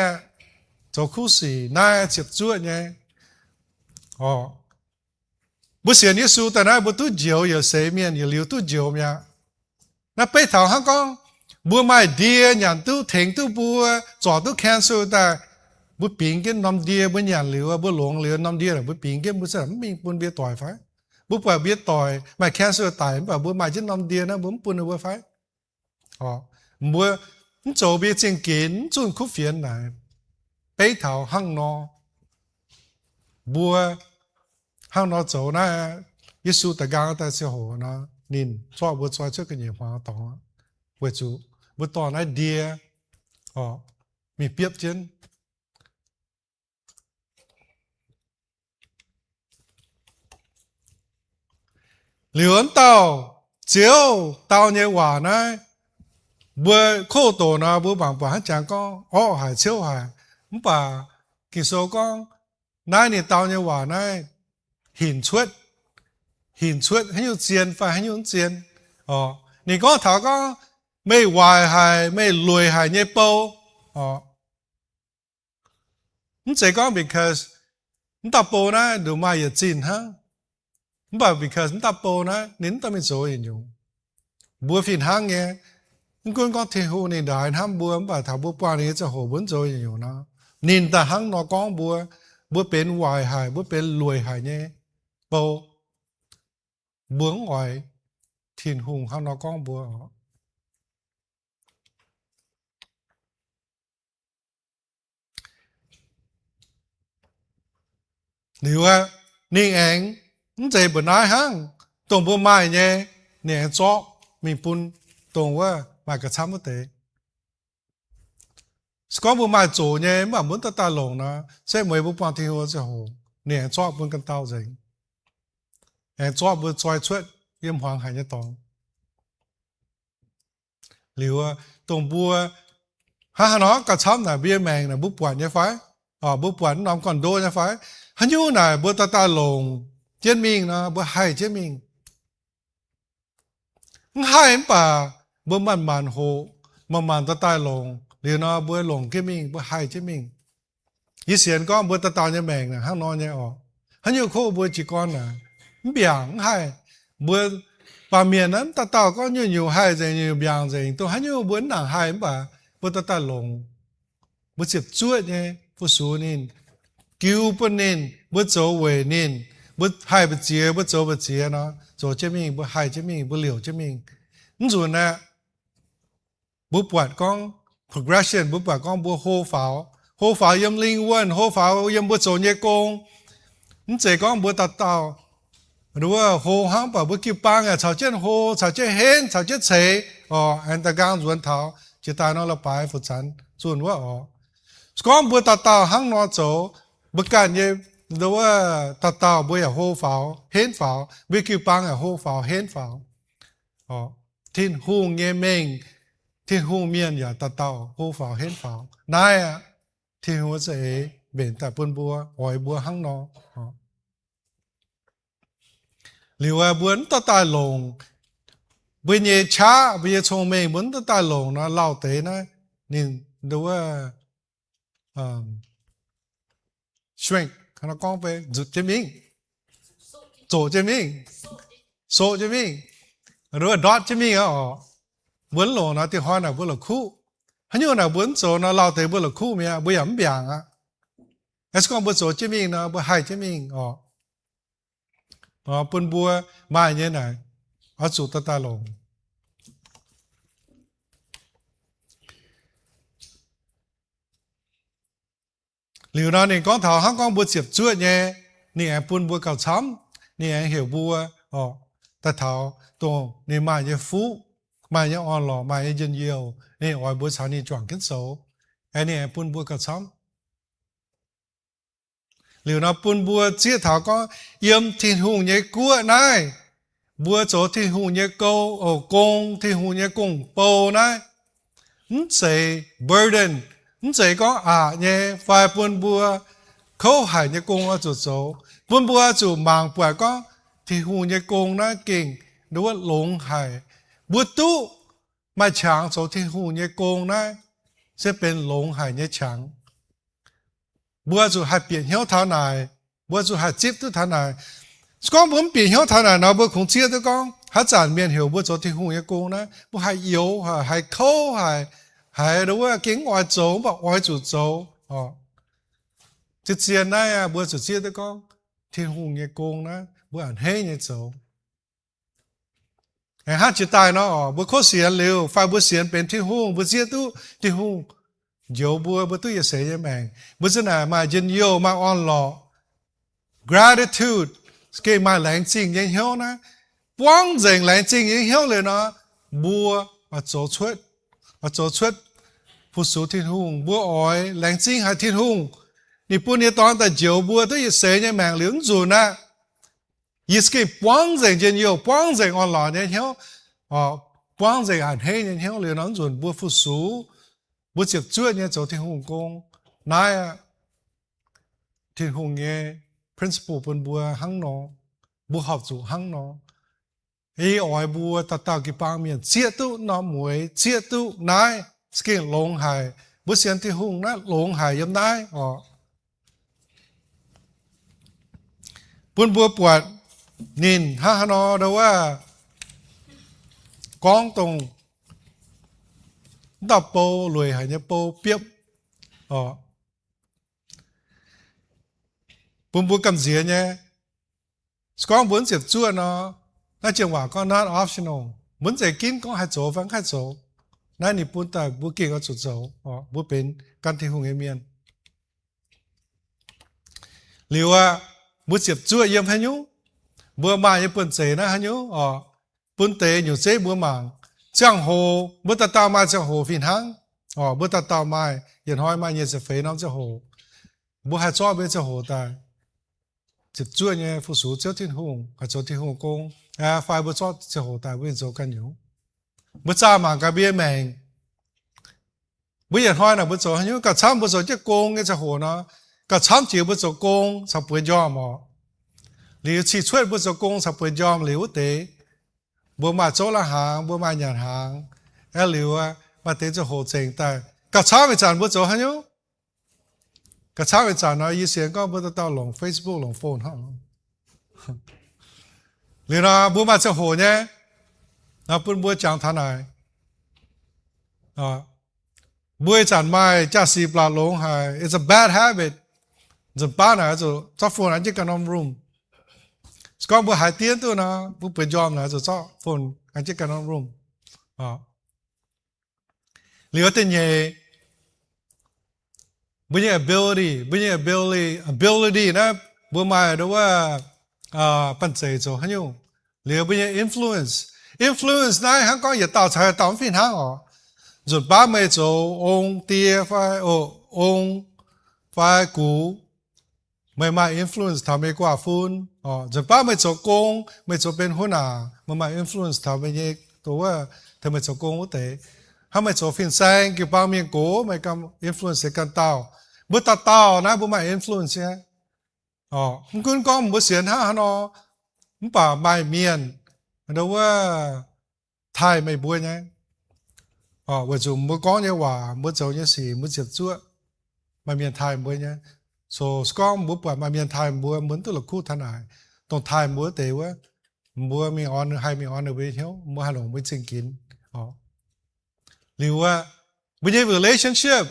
S1: โจคู่สีนายเจ็บจ้วเนี่ยบัวเสียนยิสูแต่นายบัวตู้เจียวอย่าเสียเมียนอย่าเหลียวตู้เจียวเนี่ยนับไปเท่าห้างกองบัวไม่ดีอย่างตู้เถงตู้บัวจอดตู้แคนซูแต่บุปิงกันน้ำเดียบุญยันเหลือบุหลงเหลือน้ำเดียหรือบุปิงกันบุษย์มีปุ่นเบียต่อยไฟบุปผาเบียต่อยไม่แค่เสือตายแบบบุมาจะน้ำเดียนะบุปุ่นเอาไว้ไฟบัวโจเบียจิงกินจุนคุเฟียนไหนไปเท่าห้างนอบัวห้างนอโจนะยิสูตะกางแต่เสียหัวนะนินชอบบัวชอยเชื่อกันอย่างฟ้าต่อบัวจูบัวต่อนะเดียมีเปียบเจนเหลือนเต่าเจียวเต่าเนี่ยหวานนะบัวโคโตนะบัวบางป่าจางก็หายเชี่ยวหายมันป่ากิโซก็นายเนี่ยเต่าเนี่ยหวานนะหินชุดให้อยู่เจียนไฟให้อยู่เจียนนี่ก็ถาก็ไม่วายหายไม่รวยหายเนี่ยเป้ามันจะก็ because มันตับโปนะดูมาอย่าจีนฮะบ่า because มันตับโปนะนิ้นตาไม่โจยอยู่บัวฟินห้างเงี้ยมันก็เทหูนี่ได้ห้ามบัวบ่าถ้าบัวปานนี้จะโหบุญโจยอยู่นะนินแต่ห้างนอกองบัวเป็นวายหายบัวเป็นรวยหายเนี่ยโปบัวงอยถิ่นหุงห้างนอกองบัวหรือว่านี่เองมันใจบนนายห้างตรงบัวไม้เนี่ยจ๊อกมีปุ่นตรงว่ามากระช้ำก็เตะ có bữa mai chỗ nhé mà muốn ta lồng nó sẽ mới bữa bao thiên hồ sẽ hồ nè cho bữa cần tao rồi em cho bữa cho出yếm hoàng hải nhất tòng liệu tông bữa ha nó cả chấm là bia mèn là bữa quản như phải bữa quản nó còn đôi như phải hắn như này bữa ta lồng trên mình nó bữa hay trên mình hai bà bữa màn hồ màn ta lồng liệu nó bữa lồng cái mình bữa hay trên mình ý xiên có bữa ta như mèn là hắn nói như hắn như khô bữa chỉ con là biển hay bữa bà miềnนั้นta có nhiều hay gì nhiều biển gì tôi hắn như bữa nào hay bà bữa ta lồng bữa chụp chuột nhé bữa số nên cứu bên nên bữa走về nên bữa hay bữa chia bữa走bữa chia nó rồi chế mình bữa hay chế mình bữa liều chế mình rồi nè bữa bọt con progression bữa bọt con bữa hô pháo yếm linh quân hô pháo yếm bữa走nhé công chỉ con bữa tao đúng không hồ hăng bảo bữa kêu bang à chào chết hồ chào chết hên chào chết chế anh ta gang ruộng thảo chỉ ta nó là bài phụ chán ruộng quá con bữa tao hăng nó chỗ bữa cái gì đúng không tao bữa hồ pháo hên pháo bữa kêu bang à hồ pháo hên pháo thiên hùng nghe mình thiên hùng miền ya tao hồ pháo hên pháo này à thiên hùng sẽ bền tại bún bùa hỏi bùa hăng nó liệu muốn ta lồng bây giờ cha bây giờ thông minh muốn ta lồng nó lao tế nó nên đúng strength nó con về rút cho mình tổ cho mình số cho mình rồi dot cho mình muốn lồng nó thì hoa nào muốn là khu hay như nào muốn số nó lao tế muốn là khu mẹ bây giờ biển á cái con muốn số cho mình nó muốn hay cho mình bún bùa mai như này ở chỗ ta lồng liệu nào nên con thảo hăng con bùa chụp chuột nhé nè em bún bùa cầu chấm nè em hiểu bùa ta thảo tổ nè mai như phú mai như on lò mai như dân nhiều nè hỏi bùa sáng nè chọn kết số em nè em bún bùa cầu chấm liệu nó bún bùa chia thảo có yếm thiên hùng nhé cua này bùa chỗ thiên hùng nhé câu công thiên hùng nhé công bầu này sẽ burden sẽ có nhé phải bún bùa khâu hải nhé công ở chỗ bún bùa chỗ màng phải có thiên hùng nhé công này kinh đúng không lồng hải bùa tu mà chẳng chỗ thiên hùng nhé công này sẽเป็นlồng hải nhé chẳng bữa chủ hay biển hiếu thảo này bữa chủ hay tiếp tu thảo này con muốn biển hiếu thảo này nó bữa không chia được con hay chẳng miền hiểu bữa chỗ thiên hùng cái cung này bữa hay yếu hay khâu hay đúng không kính ngoài chỗ và ngoài chủ chỗ chứ chia này bữa chủ chia được con thiên hùng cái cung này bữa ăn hết như chỗ hát chỉ tài nó bữa khó xiên liều phải bữa xiên bên thiên hùng bữa chia tu thiên hùng dấu bữa tôi sẽ như mày bữa giờ này mà dân yêu mà on lọ gratitude cái mà lãnh chính như hiếu na quang dành lãnh chính như hiếuเลยnó bữa ở chỗ出phụ số thiên hùng bữa ỏi lãnh chính hay thiên hùng你不你当的酒bữa tôi sẽ như mày lưỡng dù na ý cái quang dành dân yêu quang dành on lọ như hiếu quang dành hẳn hay như hiếuเลยnó dù bữa phụ số bữa chụp chuột nhé chỗ thiên hùng công này thiên hùng nhé principle bên bữa hăng nó bữa học chủ hăng nó ấy ở bữa ta cái bang miền chia tu nó muối chia tu này cái lồng hải bữa xem thiên hùng nó lồng hải yếm này bên bữa bọt nhìn ha nó đâu con tông đọc bố lùi hay như bố biếp bún bún cầm dĩa nhé con muốn dịp chua nó chẳng hòa con not optional muốn dạy kín con hai chỗ vẫn hai chỗ nãy nị bún ta bún kia có chỗ bún bên căn thiên hùng em miền liệu bún dịp chua yếm hay nhú bữa mà như bún chế nó hay nhú bún tế nhiều chế bữa mảng chẳng hồ bữa ta mà chẳng hồ phiền hăng bữa ta tao mai hiện hỏi mai nhẹ sẽ phê nó sẽ hồ bữa hai cho bên sẽ hồ ta chỉ chúa nhé phụ số cho thiên hùng hay cho thiên hùng công phải bữa cho sẽ hồ ta bên cho căn yếu bữa cha mà cái bia mình bữa hiện hỏi là bữa cho nhưng cả trăm bữa cho cái công cái sẽ hồ nó cả trăm chỉ bữa cho công sao bữa cho mà liu chỉ chuột bữa cho công sao bữa cho liu tế bữa mà chỗ là hàng bữa mà nhà hàng liu mà tế cho hồ trình tại cả trăm cái chán bữa cho hay nhớ cả trăm cái chán nó ý kiến có bữa tao lồng Facebook lồng phone ha liu nó bữa mà cho hồ nhé nó bữa chẳng thà này bữa chẳng mai cha xì bla lồng hay it's a bad habit giờ ba này rồi cho phone anh chỉ cần on room còn bữa hai tiếng thôi nó bữa bây giờ là rồi cho phone anh chỉ cần on room liu tên nhẹ bây giờ ability nó bữa mai đó là bản chất cho hay không liu bây giờ influence này hắn có gì tạo thành tạo phiền hắn rồi ba mươi chỗ ông tia phải cũ mấy influence thằng mấy qua phun rồi ba mươi chỗ công mấy chỗ bên hôn mấy influence thằng mấy nhẹตัวthằng mấy chỗ công quốc tế hắn mấy chỗ phiền sang kiểu bao miền cố mấy cầm influence cái tao bữa tao na bữa mấy influence nhé không cứ có một chuyện ha nó không bảo mấy miền đâuว่าไทยmấy buổi nhé vừa dùng bữa có như hòa bữa chỗ như gì bữa chụp chúa mấy miền Thái buổi nhé so có bữa bữa mấy miền Thái bữa muốn tôi là khu thân này tông Thái bữa tế quá bữa mình on hay mình on ở bên hiếu bữa hai lòng bên chính kín liu bây giờ relationship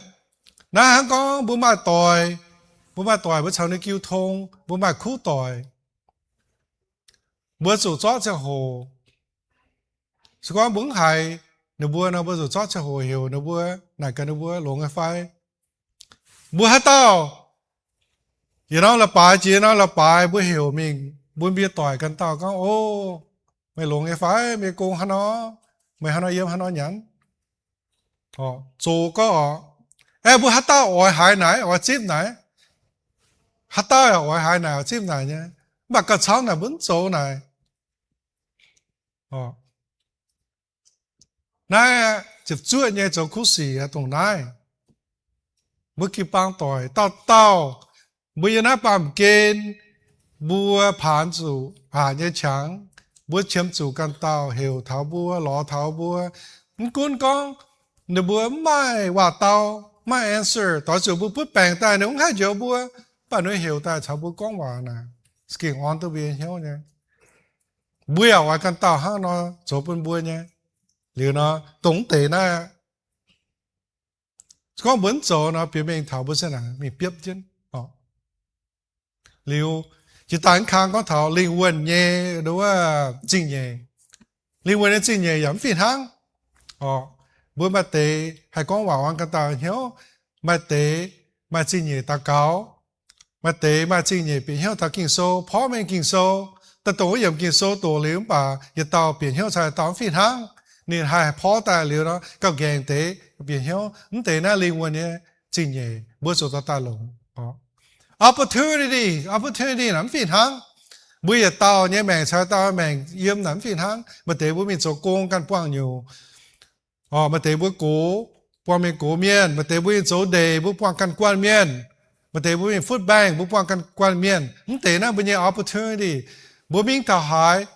S1: na hắn có bữa mai tỏi bữa sau này kêu thông bữa mai khu tỏi bữa chủ chót cho hồ so có bún hay nếu bữa nào bữa chủ chót cho hồ hiểu nếu bữa này cái nếu bữa lồng cái phai bữa hát tao giờ nó là bài chỉ nó là bài bữa hiểu mình bữa biết tỏiกันtao có ô mày lồng cái phai mày cùng hắn nó yếm hắn nó nhắn chỗ có bữa hát tao ở hải này ở chip này hát tao ở hải này ở chip này nhé mà cái cháu này vẫn chỗ này này chụp chuột nhé chỗ khu xì ở tรงnày bữa kia băng tỏi tao bữa nay bám kên bữa phán chủ nhé chẳng bữa chém chủกันtao hiểu tháo bữa lò tháo bữa cuốn con nếu bữa maiว่าtao mai answer tao chủ bữa bèn tai nếu không hay chỗ bữa bạn nói hiểu tai cháu bữa conว่าnè skin on to be hiểu nhé bữaว่ากันtao ha nó chỗ bên bữa nhé liu nó tổng thể na có muốn chỗ nó biểu mình thảo bữa nào mình biết chứ liu chỉ tán khang có thảo linh hồn nhẹ đúng không chính nhẹ linh hồn chính nhẹ giảm phiền hăng bữa mà tế hay có bảo anh ta hiểu mà tế mà chính nhẹ ta cao mà tế mà chính nhẹ biển hiểu ta kinh số phó mình kinh số ta tổ yểm kinh số tổ liu bà giờ tao biển hiểu sai tao phiền hăng nên hai phó ta liu đó các geng tế biển hiểu không tế na linh hồn nhẹ chính nhẹ bữa số ta lồng opportunity nắm phiền hăng bây giờ tao nhé mèn sai tao mèn yếm nắm phiền hăng mà tế bữa mình số công căn quang nhiều mà tế bữa cố quang mình cố miền mà tế bữa mình số đề bữa quang căn quan miền mà tế bữa mình food bank bữa quang căn quan miền không tế na bây giờ opportunity bữa mình thảo hái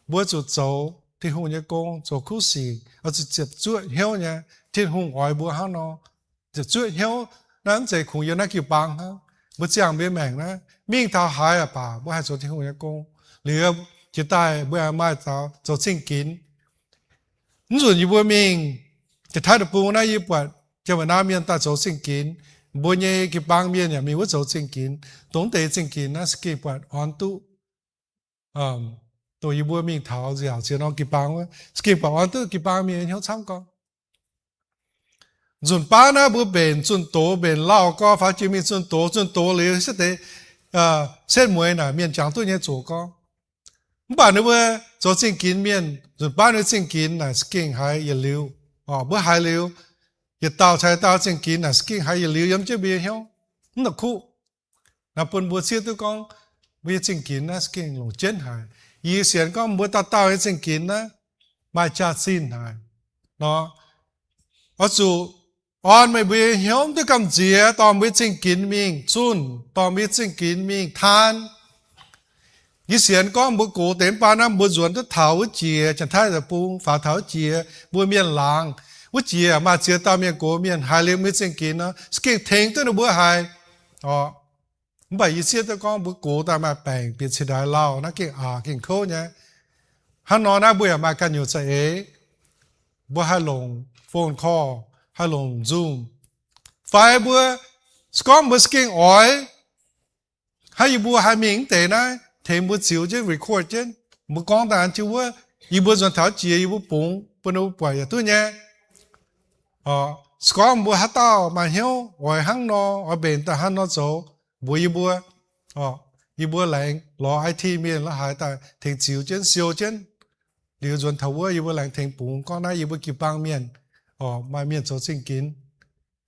S1: bữa chủ số thì hùng nhé công số khu xì ở chủ chụp chuột hiếu nhé thiên hùng hỏi bữa hăng nó chụp chuột hiếu nó sẽ khủng yếu nó kêu bằng ha bữa chẳng biết mèn na mình thảo hái bà bữa hai số thiên hùng nhé công liều chỉ tại bữa mai thảo số chính kín rồi như bữa mình cái thái độ bữa nay như bữa cho mình nam miền ta số chính kín bữa nhé cái bang miền nhà mình vẫn số chính kín tổng thể chính kín na skip bữa on tu tôi như bữa mình thảo gì hảo chỉ nó cái bang skip bữa on tu cái bang miền hiểu chăng con chuẩn ba na bữa bền chuẩn tổ bền lao có phải chỉ mình chuẩn tổ liền sẽ để xét muối na miền chẳng tôi nhé chỗ con bạn nữa bữa cho chính kín miền rồi bạn nữa chính kín là skin hay yên liu bữa hai liu giờ tao chạy tao chân kín là skin hay giờ liều yếm chứ bia hiếu nó khu là bún bùa xia tôi con bia chân kín là skin lồng chân hài ý xiên con bùa tao ấy chân kín là mai cha xin hài nó ở chỗ on mấy bia hiếu tôi cầm dìa tao mới chân kín mình chun tao mới chân kín mình than ý xiên con bùa cổ tên ba năm bùa ruột tôi tháo dìa chẳng thay là bùa phá tháo dìa bùa miền làng bữa chiều mà chiều tao miền cổ miền hai liêm mới chân kín nó skin thèn tôi nó bữa hai bởi ý xưa tôi con bữa cổ ta mà bèn biệt chỉ đại lao nó kinh khô nhá hắn nói nó bữa mà cần nhiều chạy ấy bữa hai lồng phone call hai lồng zoom phải bữa con bữa skin ỏi hai bữa hai miếng tệ này thêm bữa chiều chứ record chứ bữa con ta ăn chiều bữa ý bữa dọn tháo chiều ý bữa bún bữa nấu bưởi tôi nhá có bữa hát tao mà hiếu ở hang nó ở bên ta hang nó chỗ bữa bữa lạnh lo IT miền là hai ta thành chiếu chân siêu chân điều chuẩn thầu bữa lạnh thành bún con này bữa kịp băng miền mà miền chỗ sinh kín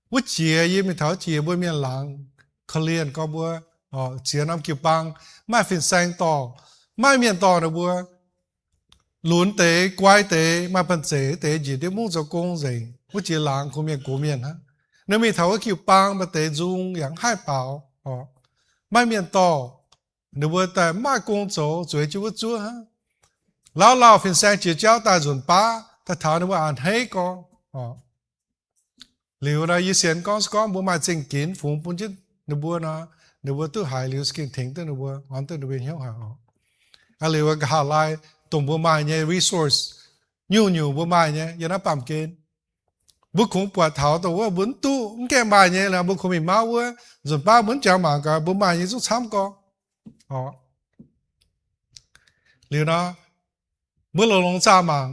S1: bữa chiều mình tháo chiều bữa miền làng Korean có bữa chiều năm kịp băng mai phiền sang tỏ mai miền tỏ được bữa lún tế quay tế mà phần chế tế gì để muốn cho công gì不只人国面哈，你咪头叫帮不得中人害饱卖面多，你不得卖工作做就不做哈，老分散结交大人把，他头你不按黑个liệu là ý kiến con bố mà chính kiến phụng bún chứ nó bữa nó bữa tôi hại liệu skin thỉnh tôi nó bữa hoàn tôi nó bên hiếu hả liệu cái hà lai tổng bữa mai nhé resource nhiều bữa mai nhé giờ nó bám kiến bữa cũng bữa tháo tôi bữa bún tu cái bài nhé là bữa cũng bị máu bữa rồi ba bún chảo mà cả bữa mai nhé giúp sắm con liệu nó bữa lồng cha mà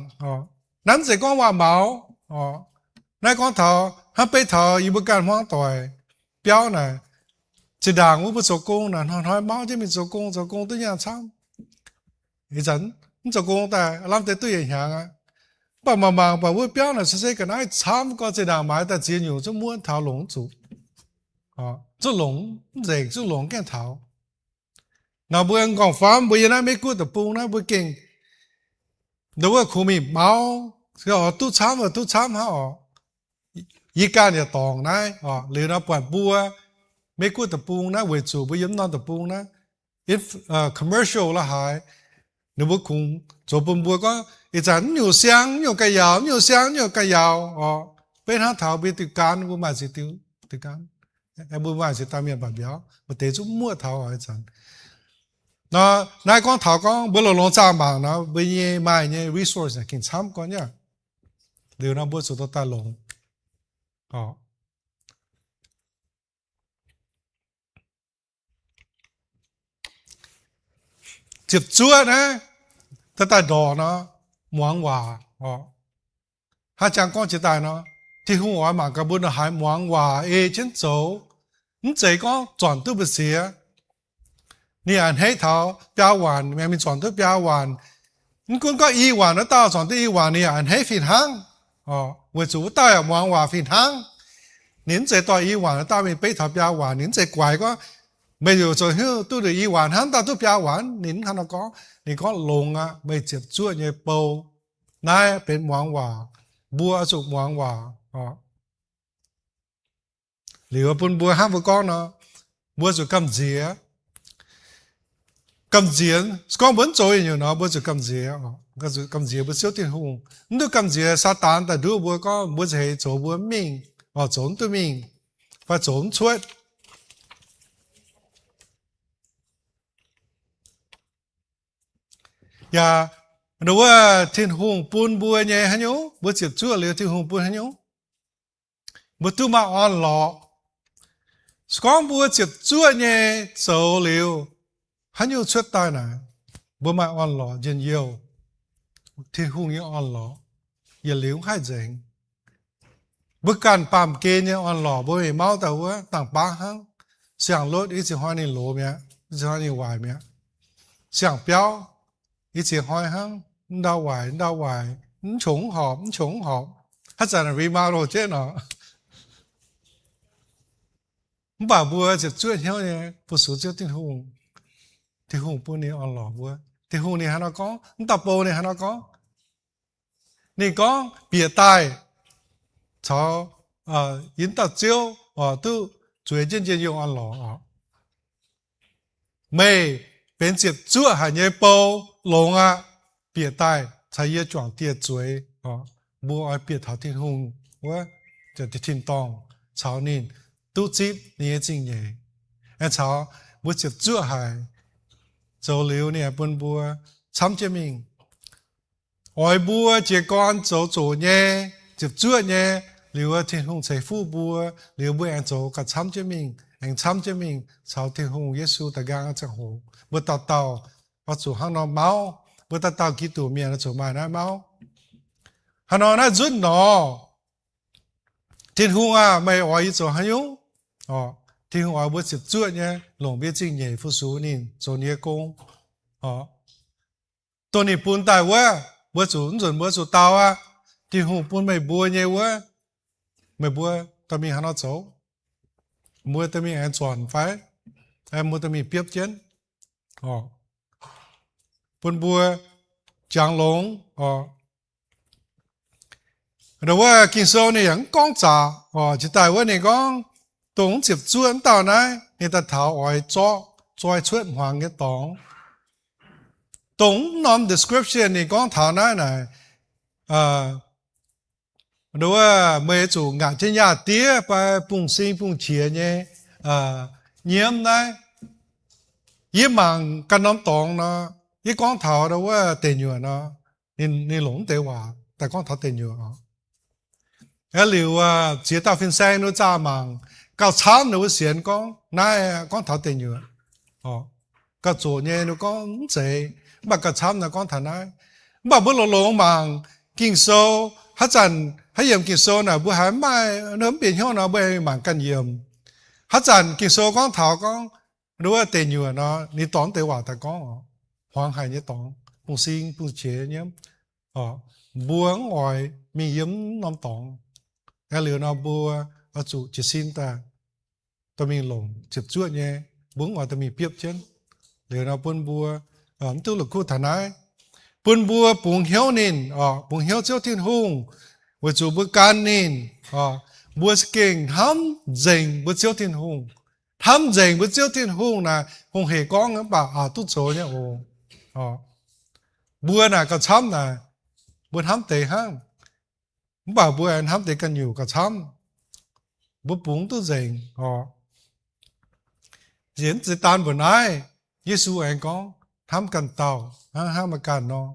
S1: nắn sẽ con hoa máu nay con thọ hắn bây thọ yêu can hoang tỏi béo này chỉ đảng bữa số công là nói máu chứ mình số công tới nhà xong thì dẫn số công ta làm tới tôi hiện hàng á bà mà bữa béo này sẽ cái này tham có chỉ đảng买的只有就muốn thảo lồng chủ做龙人做龙干头那不然讲反不然那没过的不那不经如果苦米毛个都参哈一干就当那里那管布没过的布那为主不饮那的布那 if commercial 啦还你不空做本布个一阵有香有个药有香有个药被他逃避对干不买是丢对干不买是当面白表不得就摸逃一阵那那讲逃讲不落扎嘛那不也买呢 resource 经参过呢里那不做到大龙接触呢ta đỏ nó muang hòa hai chàng con chỉ tài nó thì không hỏi mà cả bốn là hai muang hòa trên chỗ những chỉ có chọn tôi bị xía nè anh hết tháo béo hoàn mẹ mình chọn tôi béo hoàn những con có y hoàn nó tao chọn tôi y hoàn nè anh hết phiền hăng với chủ tao là muang hòa phiền hăng những chỉ tao y hoàn nó tao mình bị tháo béo hoàn những chỉ quái có bây giờ rồi hư tôi được y hoàn hắn tao tôi béo hoàn những hắn nó có你講龍啊，咪接觸嘢報，嗱變網話，mua做網話你個本mua hát vừa con nó, mua做cầm dĩa con vẫn做nhiều nó mua做cầm dĩa不少天空，你都cầm dĩa撒旦但如果講mua係做mua命，做對命，或做唔出。呀，如果天空半部嘢喺nhau，不接觸了天空半喺nhau，不都嘛安樂，講不接觸嘢走了，喺nhau出大呢，不嘛安樂，人要天空要安樂，อย่าลิ้วให้เจ๋ง不การปามเกณฑ์เนี่ย安樂，不會貓頭啊，當巴行，想รถ一直換你路咩，一直換你壞咩，想標。一直開香，đau hoài, chống họp, hát ra là remodel chết nó, bà bùa chỉ chuyện nhau nè bùa số chưa thiên hùng bùa này ăn lò bùa thiên hùng này hắn nó có tập bồ này hắn nó có này có bìa tai cháu yến tập chiêu tu chuối chân chân dùng ăn lò mày bên chỉ chúa hay nhé bầu lồng à bìa tai才也装点嘴bùa ai bìa thảo thiên hùng quáจะthiên tòng cháu nên tu chip nhé chính nhé anh cháu bữa chỉ chúa hay dấu liu nè bún bùa chăm chế mình ôi bùa chỉ con dấu dấu nhé chỉ chúa nhé liu thiên hùng chạy phu bùa liu bùa anh dấu cả chăm chế mình anh chăm chế mình cháu thiên hùng Giêsu ta gang chắc hồ bữa tàu tàu bắt chủ hàng nó máu bữa tàu tàu kỹ tụ miệng nó chủ mà nó máu hàng nó rút nó thiên hùng à mày ôi chỗ hay nhung thiên hùng à bữa chỉ chúa nhé lòng biết chính nhé phu số nín chỗ nhé công tôi này bún tài quá bữa chủ rồi bữa chủ tàu à thiên hùng bún mày bùa nhé quá mày bùa tao mình hắn nó xấu mua tao mình ăn tròn phải em mua tao mình tiếp chén bún bùa trắng lông rồiว่ากินโซนี่ยังก้องจ่าจิตใจว่านี่ก้องตรงจีบจวนต่อนะนี่ตาเท้าอ้อยจ่อจ่อยช่วยหวางcáiตองตรงนอม description นี่ก้องเท้านะน่ะrồiว่าเมื่อจู่งานเช่นยาเตี้ยไปปุ่งซิงปุ่งเฉียเนี่ยเยี่ยมนะยี่มังกันน้ำตองนะยี่ก้องเท้าเราว่าเตียนอยู่นะนี่หลงเตว่าแต่ก้องเท้าเตียนอยู่liu chỉ tao phiên xe nó ra màng cao chán nó xiên con thảo tiền nhiều cao chỗ nhẹ nó con dễ mà cao chán là con thằng này mà bữa lỗ màng kinh sâu hát dần hát yếm kinh sâu là bữa hai mai nó biến hiệu nó bữa màng căn yếm hát dần kinh sâu con thảo con nếu tiền nhiều nó ni tóm tiền hòa ta con hoàng hải như tóm bung sinh bung chế nhé buông ngoài mình yếm non tóm liu nó bùa ở chủ chỉ xin ta tao mình lồng chụp chuột nhé bún ngoài tao mình piếp chân liu nó bún bùa tu lực khu thản ái bún bùa bún hiếu nín bún hiếu chiếu thiên hùng với chủ bữa can nín bùa kinh hám dành bữa chiếu thiên hùng hám dành bữa chiếu thiên hùng là hùng hề con nữa bà tu chỗ nhé bùa là cái chấm là bùa hám tề hám bà bữa anh hấp để cần nhiều cả chăm bữa bún tôi dành diễn chỉ tan bữa nay Giêsu anh có hâm cần tàu hâm mà cần nó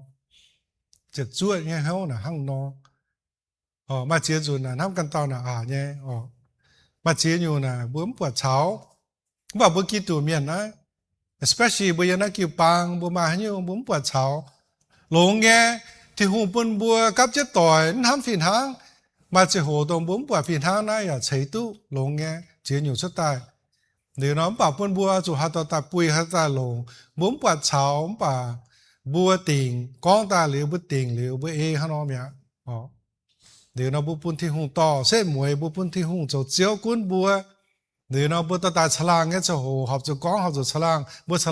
S1: chật chuột nghe hao là hăng nó mà chia rồi là hâm cần tàu là nhé mà chia nhiều là bữa bữa cháo bà bữa kia tụi miền đấy especially bữa giờ kêu bang bữa mà nhiều bữa bữa cháo lồng nghe thì hùng bún bùa cắp chết tỏi hám phiền hang mà chỉ hồ đồng bún bùa phiền hang này thấy tu lồng nghe chỉ nhiều chất tài nếu nó bảo bún bùa chủ hạt ta bùi hạt ta lồng bún bùa cháo bà bùa tiền con ta liều bùa tiền liều bùa hang nó mẹ nếu nó bùn thì hùng to sẽ muối bùn thì hùng cho chiếu cuốn bùa nếu nó bùa ta chả lang cái cho hồ học cho con học cho chả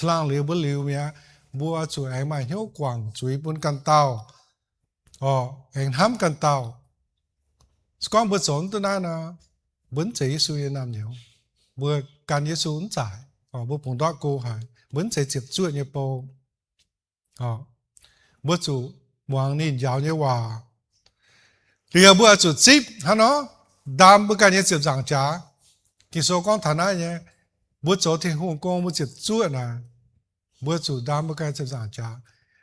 S1: lang liều bùa liều mẹ bùa chủ anh mà hiếu quảng chú ý bún căn tàu anh hám căn tàu con bữa trốn từ nay là bún chế Giêsu Việt Nam nhiều bữa can Giêsu ấn giải bữa bún đó cô hải bún chế chụp chuột như bò bữa chủ hoàng nín giáo như hòa thì bữa chủ chip hắn nó đam bữa can như chụp giảng trá khi số con thằng này nhé bữa chỗ thì hùng con bữa chụp chuột này bữa chủ đam bữa cái chụp giảng trá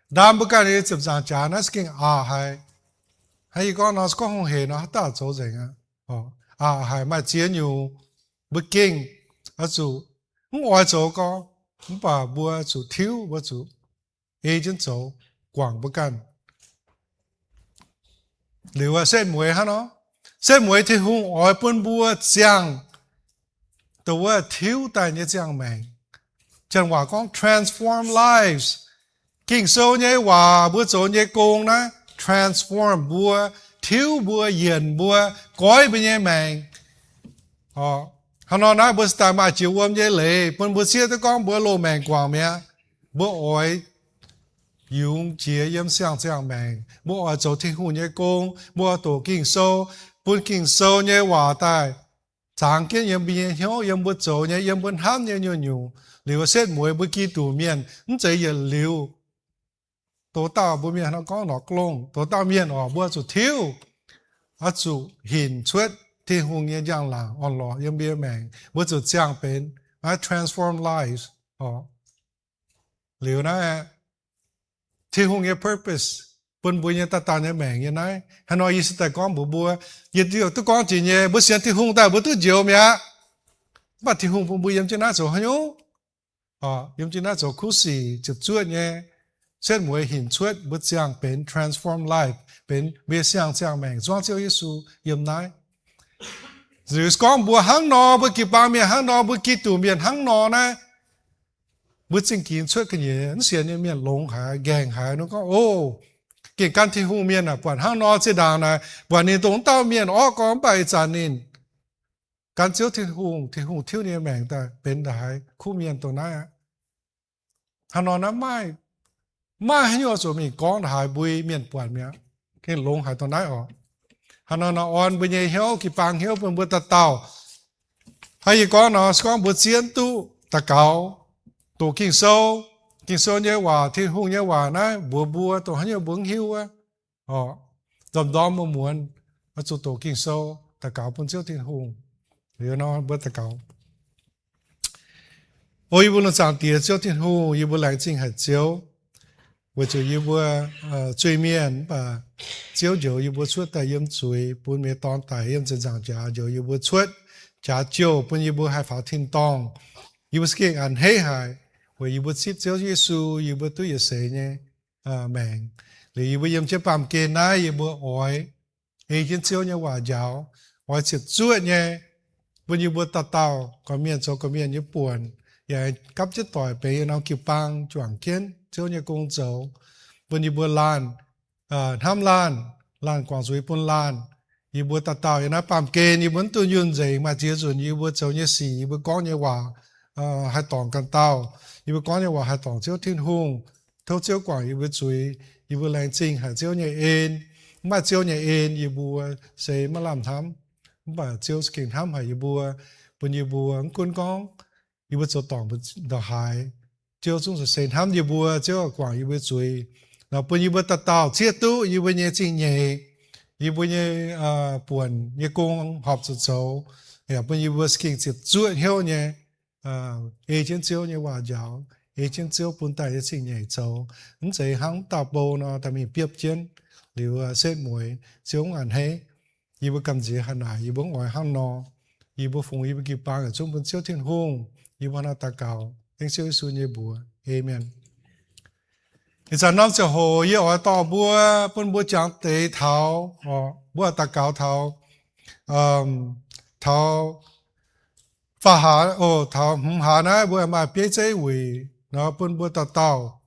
S1: đam bữa cái chụp giảng trá nó skin hay con nó có không hề nó ta chỗ gì hay mà chia nhiều bữa kinh ở chủ ngoài chỗ có bà bữa chủ thiếu bữa chủ agent chỗ quảng bữa cái liệu sẽ muối hả nó sẽ muối thì hùng ở bên bữa giang tôi thiếu tài như giang mày chẳng hòa con transform lives kinh sâu nhé hòa bữa chỗ nhé công ná transform bữa thiếu bữa hiền bữa gói bên nhé mày hắn nói nãy bữa ta mà chịu ôm dễ lệ bữa bữa xưa tôi con bữa lô mèn quảng mẹ bữa ỏi dùng chia yếm sang sang mèn bữa ỏi chỗ thiên hùng nhé công bữa tổ kinh sâu bữa kinh sâu nhé hòa tai chẳng kiến yếm biên hiếu yếm bữa chỗ nhé yếm bữa ham nhé nhiều nhiều liều xét muối bữa kỳ tủ miền nó chạy giờ liều tổ tao bữa miền nó có nó lông tổ tao miền ở bữa chỗ thiếu ở chỗ hình xuất thiên hùng nhé giang làng on lò yếm bia mèn bữa chỗ giang bên I transform lives liều na thiên hùng nhé purpose bữa bữa nhé ta ta nhé mèn nhé này hắn nói ý sự tại con bữa giờ điều tôi con chỉ nhé bữa sáng thiên hùng ta bữa tôi chiều mẹ bắt thiên hùng bữa yếm trên nát chỗ hay nhú yếm trên nát chỗ khu sĩ chụp chuột nhé xét muối hình chuột bữa sáng bên transform life bên bia sáng sáng mèn doan chiếu Giêsu yếm này rồi con bữa hăng nọ bữa kịp ba miền hăng nọ bữa kịp tủ miền hăng nọ này bữa chính kiến chuột cái gì nó xiên như miền lông hải gàng hải nó có cái căn thiên hùng miền à quản hăng nọ chỉ đàng này quản nên tống tao miền có bài trả nên căn chiếu thiên hùng thiếu niên mèn ta bên đại khu miền tổ này hăng nọ nó mai hay nhiều chỗ mình có hải bùi miền quản miền cái lông hải tổ này hắn nó on bây giờ hiếu cái bang hiếu bên bữa tàu hay có nó có bữa chiến tu ta cáo tổ kinh sâu như hòa thiên hùng như hòa này bùa tổ hắn nhiều bướng hiếu á dòng đó mà muốn ở chỗ tổ kinh sâu ta cáo bên chiếu thiên hùng thì nó bữa ta cáo ôi bữa nó sang tiệt chiếu thiên hùng bữa lại chính hạt chiếu bữa chiều bữa chơi miền và chiếu chiều bữa suốt tại yếm suy bữa mẹ tòn tại yếm chân giang trả chiều bữa suốt trả chiều bữa hai pháo thiên tòng bữa skin ăn hay hay bữa xít chiếu Giêsu bữa tôi giờ sẽ nhé mèn thì bữa yếm chế bám kê nái bữa ỏi ấy trên chiếu nhé hòa giáo ỏi xịt chuột nhé bữa tao có miền cho có miền như buồn giờ cấp chất tỏi bé nó kêu bang chuẩn kiến chiếu như công dấu bữa lan tham lan quảng suối bún lan bữa tao như nó bám kê như bữa tôi yun dậy mà chia rồi như bữa cháu như xì bữa con như hòa hai tòng cần tao bữa con như hòa hai tòng chiếu thiên hùng thâu chiếu quảng bữa suối bữa lành trình hai chiếu như ên mà chiếu như ên bữa sẽ mà làm thắm mà chiếu skin thắm hay bữa quân con bữa cho tòng bữa đào hải chiếu chúng sẽ sen ham bữa chiếu quảng bữa suối nó bữa tao chia tu bữa nhẹ trình nhẹ bữa nhẹ buồn nhẹ công học cho cháu bữa skin chiết chuột hiếu nhẹ trên chiếu nhẹ hòa giáo trên chiếu bún tay trình nhẹ cháu nó sẽ hăng tao bầu nó ta mình biếp chiến liều xét muối chiếu ngàn hết bữa cầm gì hà nội bữa ngoài hăng nọ bữa phùng bữa kịp bang ở trong bữa chiếu thiên hùng bữa nó ta cầu tiếng chiếu Giêsu như bùa amen thì giờ nó sẽ hồ ở to bữa chẳng tế tháo bữa ta cầu tháo phá hà tháo hà này bữa mà biết chế quỷ nó bữa ta tàu